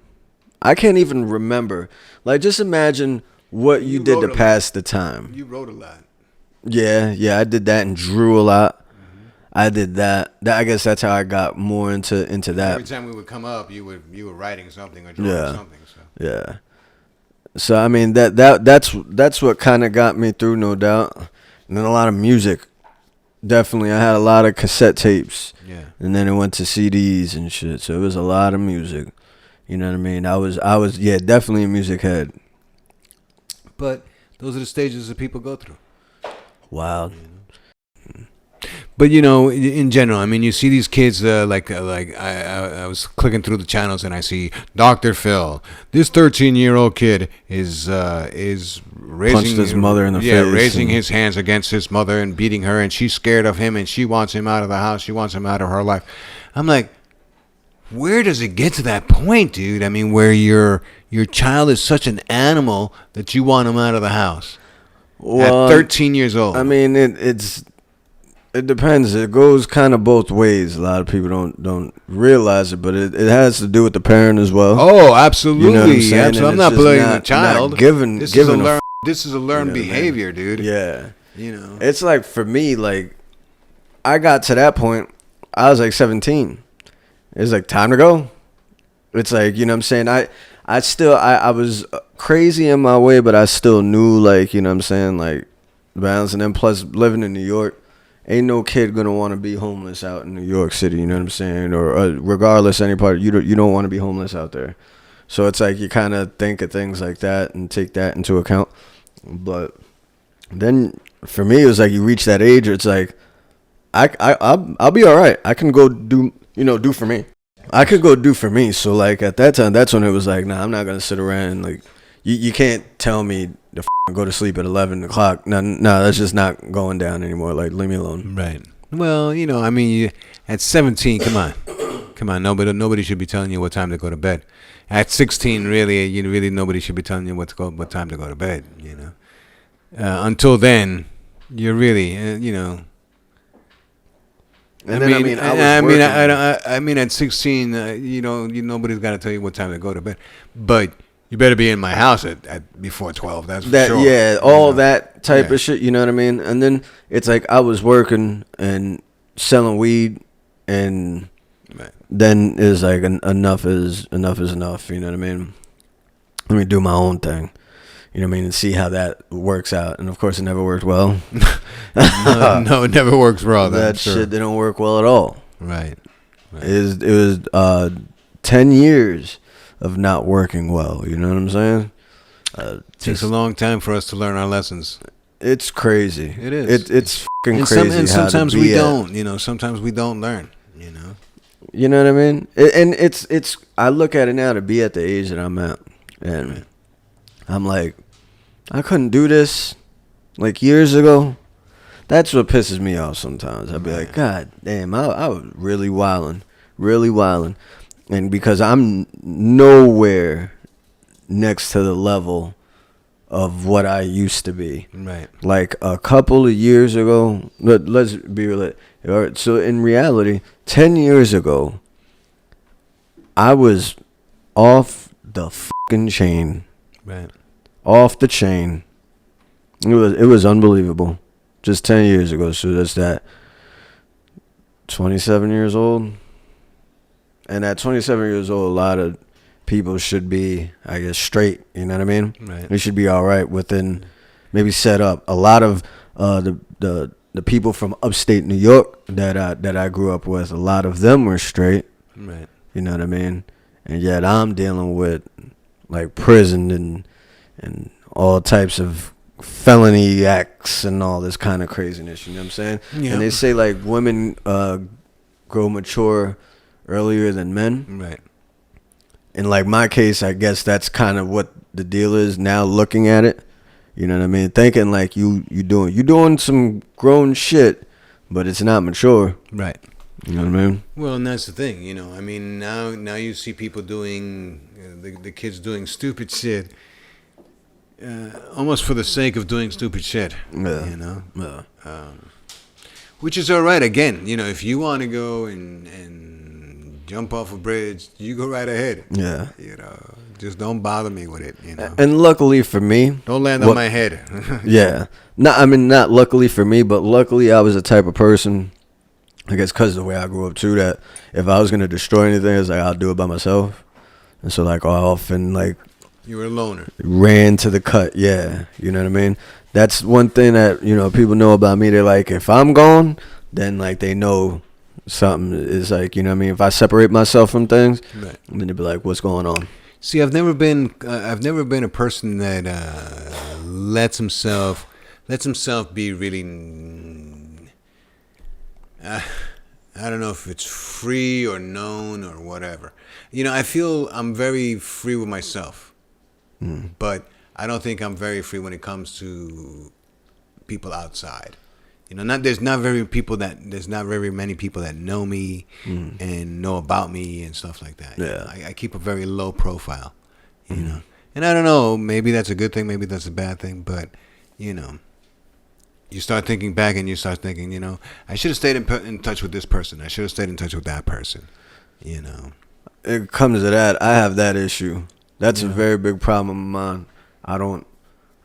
I can't even remember. Like, just imagine what you did to pass the time. You wrote a lot. Yeah, I did that and drew a lot. Mm-hmm. I did that. I guess that's how I got more into that. Every time we would come up, you were writing something or drawing something. So. Yeah. So I mean that's what kind of got me through, no doubt. And then a lot of music. Definitely, I had a lot of cassette tapes. Yeah. And then it went to CDs and shit. So it was a lot of music. You know what I mean? I was definitely a music head. But those are the stages that people go through. Wow. But in general, I mean, you see these kids like I was clicking through the channels and I see Dr. Phil. This 13-year-old kid is raising punched his mother in the face. Yeah, raising his hands against his mother and beating her, and she's scared of him and she wants him out of the house. She wants him out of her life. I'm like, where does it get to that point, dude? I mean, where your child is such an animal that you want him out of the house. Well, at 13 years old. I mean, it depends. It goes kind of both ways. A lot of people don't realize it, but it has to do with the parent as well. Oh, absolutely. You know what I'm saying? Absolutely. I'm not blaming the child. This is a learned behavior, dude. Yeah. It's like, for me, like, I got to that point, I was like 17. It's like, time to go. It's like, you know what I'm saying? I was crazy in my way, but I still knew, like, you know what I'm saying, like, balance. And then plus living in New York, ain't no kid gonna want to be homeless out in New York City, you know what I'm saying? Or regardless, any part, you don't want to be homeless out there. So it's like you kind of think of things like that and take that into account. But then for me, it was like you reach that age, it's like I'll be all right. I can go do for me. I could go do for me. So like at that time, that's when it was like, nah, I'm not gonna sit around and like you can't tell me to go to sleep at 11 o'clock. No, that's just not going down anymore. Like, leave me alone. Right. Well, I mean, at 17, come on, nobody should be telling you what time to go to bed. At 16, really nobody should be telling you what time to go to bed. Until then, you're really, And then I was working. I mean, at 16, nobody's got to tell you what time to go to bed, but you better be in my house at before 12. That's for that sure. yeah, all that type Yeah. of shit. You know what I mean? And then it's like I was working and selling weed, and Right. then it's like enough is enough. You know what I mean? Let me do my own thing. You know what I mean? And see how that works out. And of course, it never worked well. No, it never works for all That shit didn't work well at all. Right. It was 10 years of not working well. You know what I'm saying? Takes a long time for us to learn our lessons. It's crazy. It is. It's fucking And, crazy. and how to sometimes be we at- don't. Sometimes we don't learn. You know what I mean? And it's. I look at it now to be at the age that I'm at, and I'm like, I couldn't do this like years ago. That's what pisses me off sometimes. I'd be like, God damn, I was really wilding, and because I'm nowhere next to the level of what I used to be. Right. Like a couple of years ago, let's be real. All right, so in reality, 10 years ago, I was off the fucking chain. Right. Off the chain. It was unbelievable. Just 10 years ago, so that's that. 27 years old. And at 27 years old, a lot of people should be, I guess, straight. You know what I mean? Right. They should be all right within, maybe set up. A lot of the people from upstate New York that I grew up with, a lot of them were straight. Right. You know what I mean? And yet I'm dealing with like prison and all types of felony acts and all this kind of craziness. You know what I'm saying? Yeah. And they say like women grow mature earlier than men. Right. In like my case, I guess that's kind of what the deal is now. Looking at it, you know what I mean? Thinking like you doing some grown shit, but it's not mature. Right. You know what I mean? Well, and that's the thing, I mean, now you see people doing the kids doing stupid shit, almost for the sake of doing stupid shit. Yeah. Yeah. Which is all right. Again, if you want to go and jump off a bridge, you go right ahead. Yeah. Just don't bother me with it. And luckily for me, Don't land on my head. yeah. Not luckily for me, but luckily I was the type of person, I guess because of the way I grew up too, that if I was going to destroy anything, it's like I'll do it by myself. And so like I often like You were a loner. ran to the cut. Yeah. You know what I mean? That's one thing that, people know about me. They're like, if I'm gone, then like they know something is like, you know what I mean? If I separate myself from things, Right. then they'd be like, what's going on? See, I've never been a person that lets himself be really. I don't know if it's free or known or whatever. I feel I'm very free with myself, but I don't think I'm very free when it comes to people outside. There's not very many people that know me and know about me and stuff like that. Yeah. I keep a very low profile, and I don't know, maybe that's a good thing, maybe that's a bad thing, but you start thinking back and you start thinking, I should have stayed in touch with this person. I should have stayed in touch with that person. It comes to that. I have that issue. That's a very big problem of mine.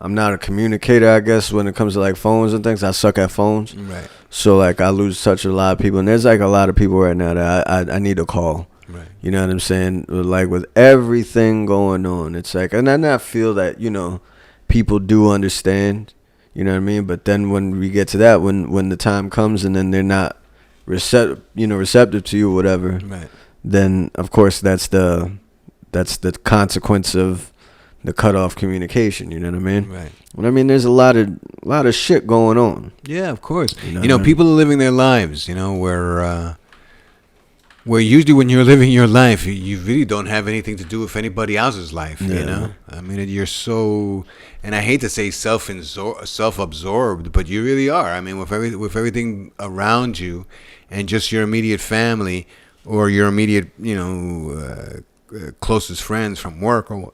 I'm not a communicator, I guess, when it comes to like phones and things. I suck at phones. Right. So like I lose touch with a lot of people. And there's like a lot of people right now that I need to call. Right. You know what I'm saying? Like with everything going on, it's like, and I not feel that, people do understand. You know what I mean? But then when we get to that, when the time comes and then they're not receptive to you or whatever, Right. then of course that's the consequence of the cut off communication. You know what I mean? Right. Well, I mean, there's a lot of shit going on. Yeah, of course. You know, People are living their lives, where Where usually when you're living your life, you really don't have anything to do with anybody else's life. You know, I mean, you're so, and I hate to say self-absorbed, but you really are. I mean, with everything around you, and just your immediate family or your immediate, closest friends from work or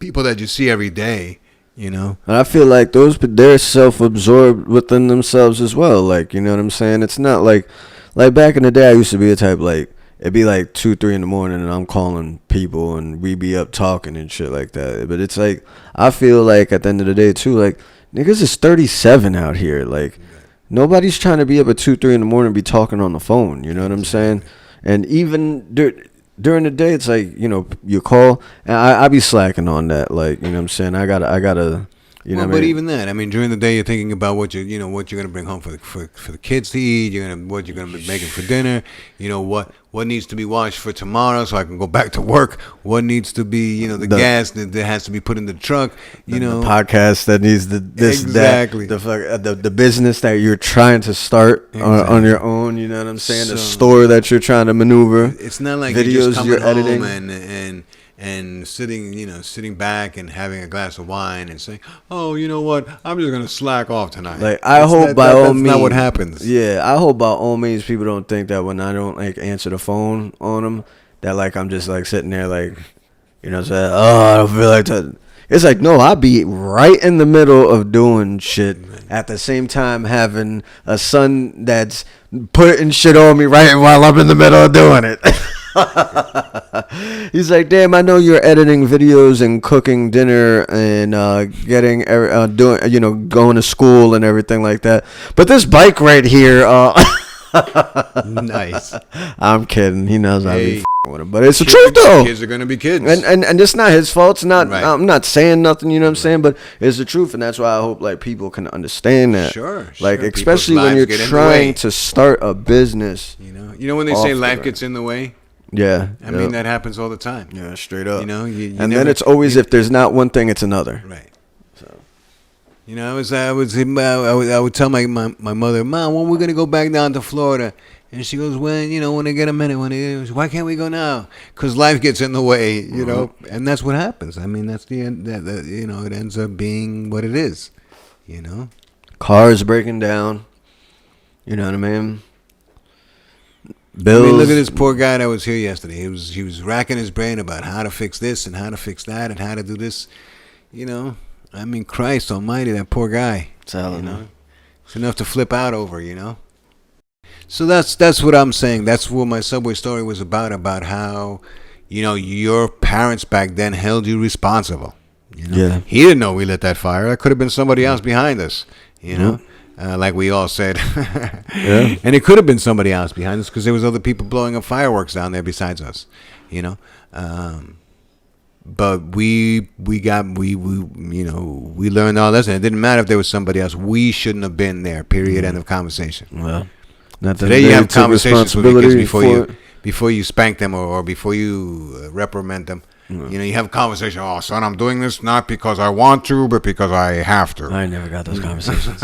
people that you see every day. And I feel like they're self-absorbed within themselves as well. Like, you know what I'm saying? It's not like back in the day, I used to be a type, like, it'd be like 2-3 in the morning and I'm calling people and we be up talking and shit like that. But it's like, I feel like at the end of the day too, like, niggas is 37 out here. Like, nobody's trying to be up at 2-3 in the morning and be talking on the phone. You know what I'm saying? And even during the day, it's like, you call, and I be slacking on that. Like, you know what I'm saying? I gotta. But even that, I mean, during the day, you're thinking about what you're gonna bring home for the kids to eat. What you're gonna be making for dinner. What needs to be washed for tomorrow so I can go back to work. What needs to be, the gas that has to be put in the truck. The podcast that needs exactly the business that you're trying to start on your own. You know what I'm saying? The store that you're trying to maneuver. It's not like videos you're just coming home editing and sitting back and having a glass of wine and saying, "Oh, you know what? I'm just gonna slack off tonight." Like, I hope by all means, that's not what happens. Yeah, I hope by all means people don't think that when I don't like answer the phone on them, that like I'm just like sitting there like, saying, "Oh, I don't feel like that." It's like, no, I be right in the middle of doing shit at the same time having a son that's putting shit on me right while I'm in the middle of doing it. He's like, damn, I know you're editing videos and cooking dinner and going to school and everything like that, but this bike right here, nice. I'm kidding. He knows I be with him, but it's the truth though. Kids are gonna be kids, and it's not his fault. It's not. Right. I'm not saying nothing. You know what I'm saying? But it's the truth, and that's why I hope like people can understand that. Sure. Like, especially when you're trying to start a business. When they say life gets in the way. Yeah, I mean that happens all the time. Yeah, straight up. And then it's always if there's not one thing, it's another. Right. So, I would tell my mother, Mom, when we're gonna go back down to Florida, and she goes, when I get a minute, why can't we go now? Because life gets in the way, and that's what happens. I mean, that's the end. It ends up being what it is. Cars breaking down. You know what I mean? Bills. I mean, look at this poor guy that was here yesterday. He was racking his brain about how to fix this and how to fix that and how to do this. I mean, Christ Almighty, that poor guy. It's enough to flip out over. So that's what I'm saying. That's what my Subway story was about how, your parents back then held you responsible. Yeah. He didn't know we lit that fire. That could have been somebody else behind us. Like we all said. Yeah. And it could have been somebody else behind us because there was other people blowing up fireworks down there besides us. But we learned our lesson. It didn't matter if there was somebody else. We shouldn't have been there. Period. End of conversation. Well, today you have conversations with kids before you spank them or before you reprimand them. You have a conversation. Oh, son, I'm doing this not because I want to, but because I have to. I never got those conversations.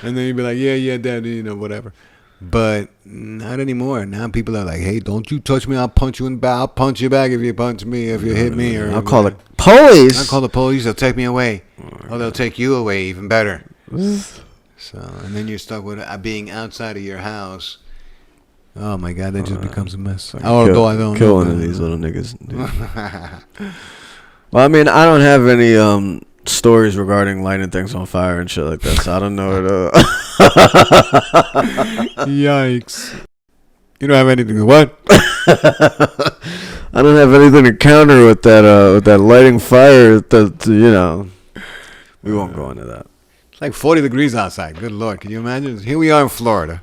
And then you'd be like, yeah, Dad, whatever. But not anymore. Now people are like, hey, don't you touch me. I'll punch you in the back. I'll punch you back if you punch me, if you hit me. Or I'll call the police. I'll call the police. They'll take me away. Or they'll take you away, even better. So, and then you're stuck with being outside of your house. Oh my God, that just becomes a mess. I don't kill one of these little niggas. Well, I mean, I don't have any stories regarding lighting things on fire and shit like that, so I don't know it. Yikes! You don't have anything to what? I don't have anything to counter with that lighting fire. We won't go into that. It's like 40 degrees outside. Good Lord, can you imagine? Here we are in Florida.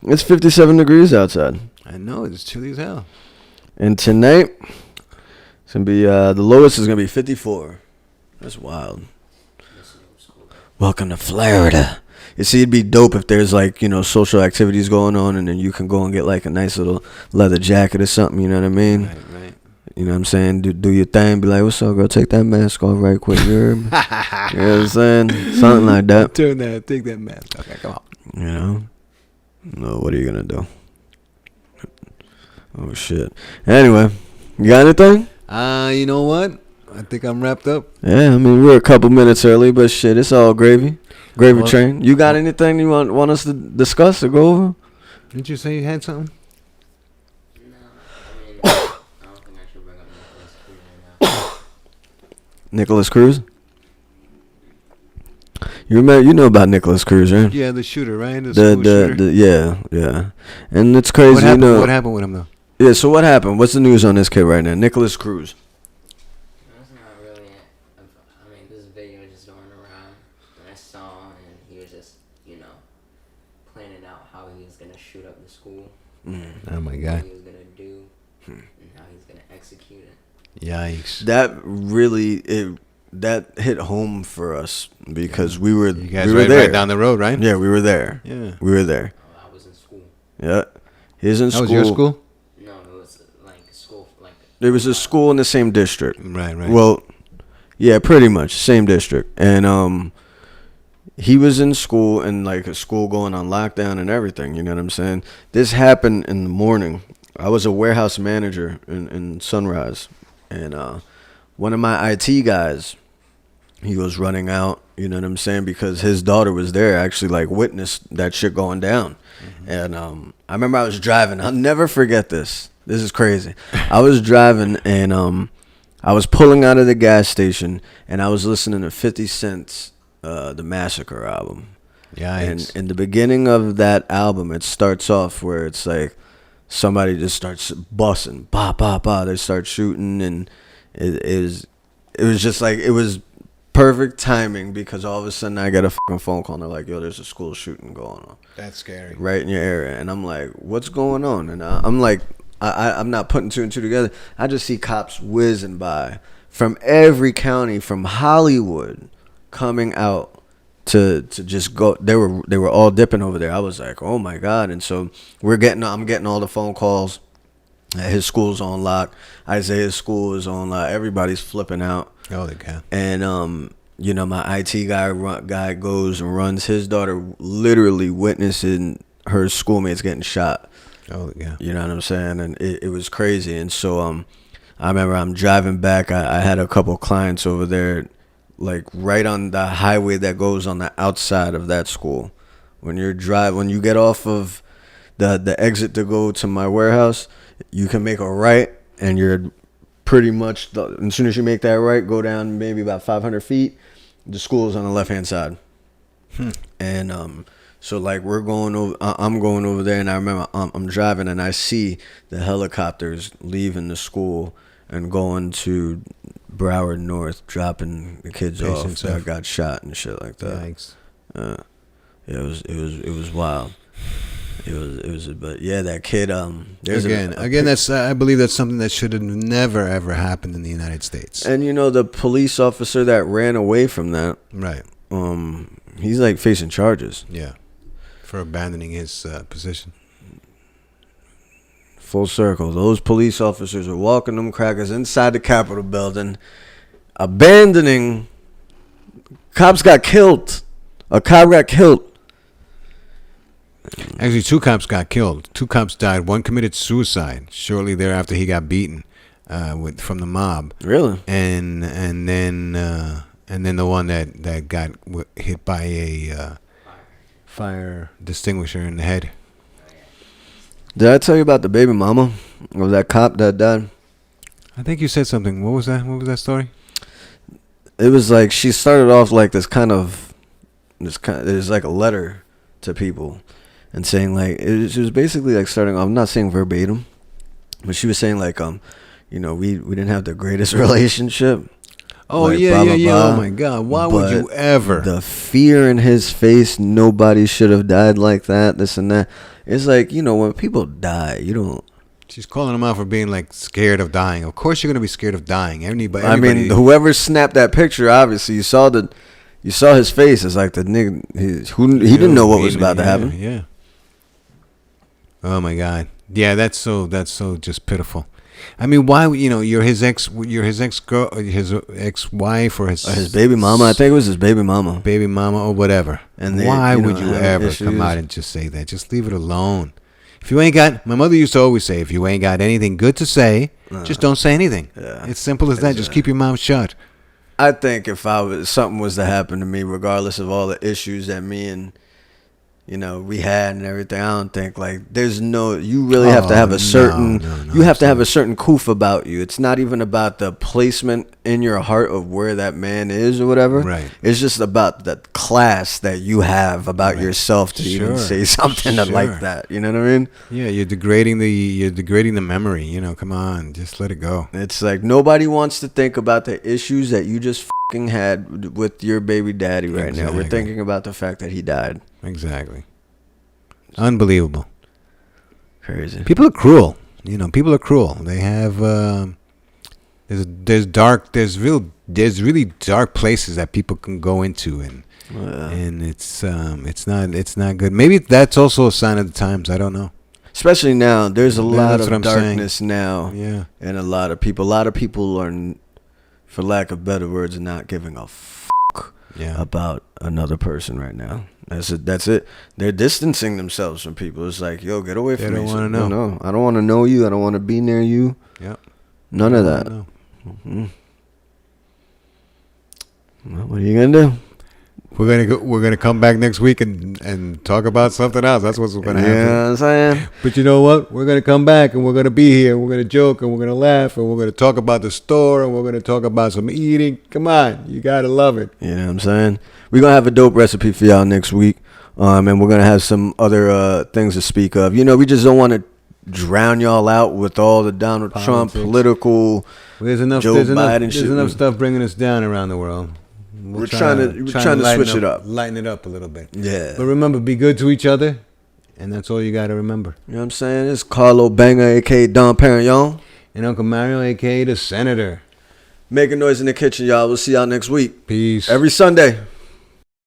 It's 57 degrees outside. I know, it's chilly as hell. And tonight, it's going to be, the lowest is going to be 54. That's wild. Welcome to Florida. You see, it'd be dope if there's like, social activities going on and then you can go and get like a nice little leather jacket or something, you know what I mean? Right. You know what I'm saying? Do your thing. Be like, what's up, girl? Take that mask off right quick. You heard me? You know what I'm saying? Something like that. Take that mask off. Okay, come on. No, what are you going to do? Oh shit. Anyway, you got anything? You know what? I think I'm wrapped up. Yeah, I mean we're a couple minutes early, but shit, it's all gravy. Gravy Well, train. You got anything you want us to discuss or go over? Didn't you say you had something? No, I mean, I don't think I should bring up Nicholas Cruz right now. Nicholas Cruz? You remember? You know about Nicholas Cruz, right? Yeah, the shooter, right? The school shooter. Yeah. And it's crazy. What happened? You know, What happened with him though? Yeah. So what happened? What's the news on this kid right now? Nicholas Cruz. That's not really. I mean, this video just going around, and I saw, and he was just, planning out how he was gonna shoot up the school. Oh my What God! he was gonna do, and how he's gonna execute it. Yikes! That hit home for us because we were You guys we were were there. right down the road, right? Yeah, we were there. Yeah. We were there. Oh, I was in school. Yeah. He's in That school. was your school? No, it was like school, like. There was a school in the same district. Right. Well, yeah, pretty much same district. And he was in school and like a school going on lockdown and everything. You know what I'm saying? This happened in the morning. I was a warehouse manager in Sunrise, and one of my IT guys, he was running out. You know what I'm saying? Because his daughter was there, actually like witnessed that shit going down. And I remember I was driving. I'll never forget this. This is crazy. I was driving and I was pulling out of the gas station and I was listening to 50 Cent's The Massacre album. Yikes! And in the beginning of that album, it starts off where it's like somebody just starts busting, bah bah bah. They start shooting, and it was just like it was perfect timing because all of a sudden I get a fucking phone call and they're like, "Yo, there's a school shooting going on That's scary. right in your area," and I'm like, "What's going on?" And I'm like, I'm not putting two and two together. I just see cops whizzing by from every county, from Hollywood, coming out to just go. They were all dipping over there. I was like, oh my God. And so I'm getting all the phone calls. His school's on lock. Isaiah's school is on lock. Everybody's flipping out. Oh, they can. And my IT guy goes and runs. His daughter literally witnessing her schoolmates getting shot. Oh, yeah. You know what I'm saying? And it was crazy. And so I remember I'm driving back. I had a couple clients over there, like right on the highway that goes on the outside of that school. When you get off of the exit to go to my warehouse, you can make a right, and you're pretty much as soon as you make that right, go down maybe about 500 feet. The school is on the left hand side, and so like we're going over. I'm going over there, and I remember I'm driving, and I see the helicopters leaving the school and going to Broward North, dropping the kids off that got shot and shit like that. Yikes. It was wild. It was, but yeah, that kid. There's Again, that's I believe that's something that should have never ever happened in the United States. And the police officer that ran away from that, Right. he's like facing charges. Yeah. For abandoning his position. Full circle. Those police officers are walking them crackers inside the Capitol building, abandoning. Cops got killed. A cop got killed. Actually, 2 cops got killed. 2 cops died. One committed suicide shortly thereafter. He got beaten from the mob. Really? And then the one that got hit by a fire extinguisher in the head. Did I tell you about the baby mama of that cop that died? I think you said something. What was that? What was that story? It was like she started off like there's like a letter to people and saying like she was basically like starting off, I'm not saying verbatim, but she was saying like we didn't have the greatest relationship. Oh, like, yeah, blah, blah, yeah. blah. Oh my God, why would you ever? The fear in his face, nobody should have died like that, this and that. It's like, when people die, you don't. She's calling him out for being like scared of dying. Of course you're gonna be scared of dying. Everybody. I mean, whoever snapped that picture, obviously you saw his face. It's like the nigga, he didn't know what was about to happen. Yeah. Oh my God. Yeah, that's so just pitiful. I mean, why? You're his ex-girl, his ex-wife, or his baby mama. I think it was his baby mama, or whatever. And why would you ever issues. come out and just say that? Just leave it alone. If you ain't got, my mother used to always say, if you ain't got anything good to say, just don't say anything. Yeah. It's simple as that. Just keep your mouth shut. I think if something was to happen to me, regardless of all the issues that me and we had and everything, I don't think you really have to have a certain you have to have a certain coof about you. It's not even about the placement in your heart of where that man is or whatever. Right. It's just about the class that you have about yourself to even say something like that. You know what I mean? Yeah, you're degrading the memory. Come on, just let it go. It's like nobody wants to think about the issues that you just fucking had with your baby daddy right now. We're thinking about the fact that he died. Exactly. Unbelievable. Crazy. People are cruel. People are cruel. They have there's really dark places that people can go into, and it's not good. Maybe that's also a sign of the times. I don't know. Especially now, there's a lot of darkness saying. now. Yeah. And a lot of people are, for lack of better words, not giving a fuck about another person right now. That's it. They're distancing themselves from people. It's like, yo, get away from me. They don't want to know. No, I don't want to know you. I don't want to be near you. Yep. None of that. Mm-hmm. Well, what are you gonna do? We're gonna come back next week and talk about something else. That's what's gonna happen. You know what I'm saying? But you know what? We're gonna come back and we're gonna be here. And we're gonna joke and we're gonna laugh and we're gonna talk about the store and we're gonna talk about some eating. Come on, you gotta love it. You know what I'm saying? We're gonna have a dope recipe for y'all next week, and we're gonna have some other things to speak of. We just don't want to drown y'all out with all the Donald Trump political. There's enough stuff bringing us down around the world. We're trying to switch it up. Lighten it up a little bit. Yeah. But remember, be good to each other, and that's all you got to remember. You know what I'm saying? It's Carlo Banger, a.k.a. Don Perignon. And Uncle Mario, a.k.a. the Senator. Making noise in the kitchen, y'all. We'll see y'all next week. Peace. Every Sunday.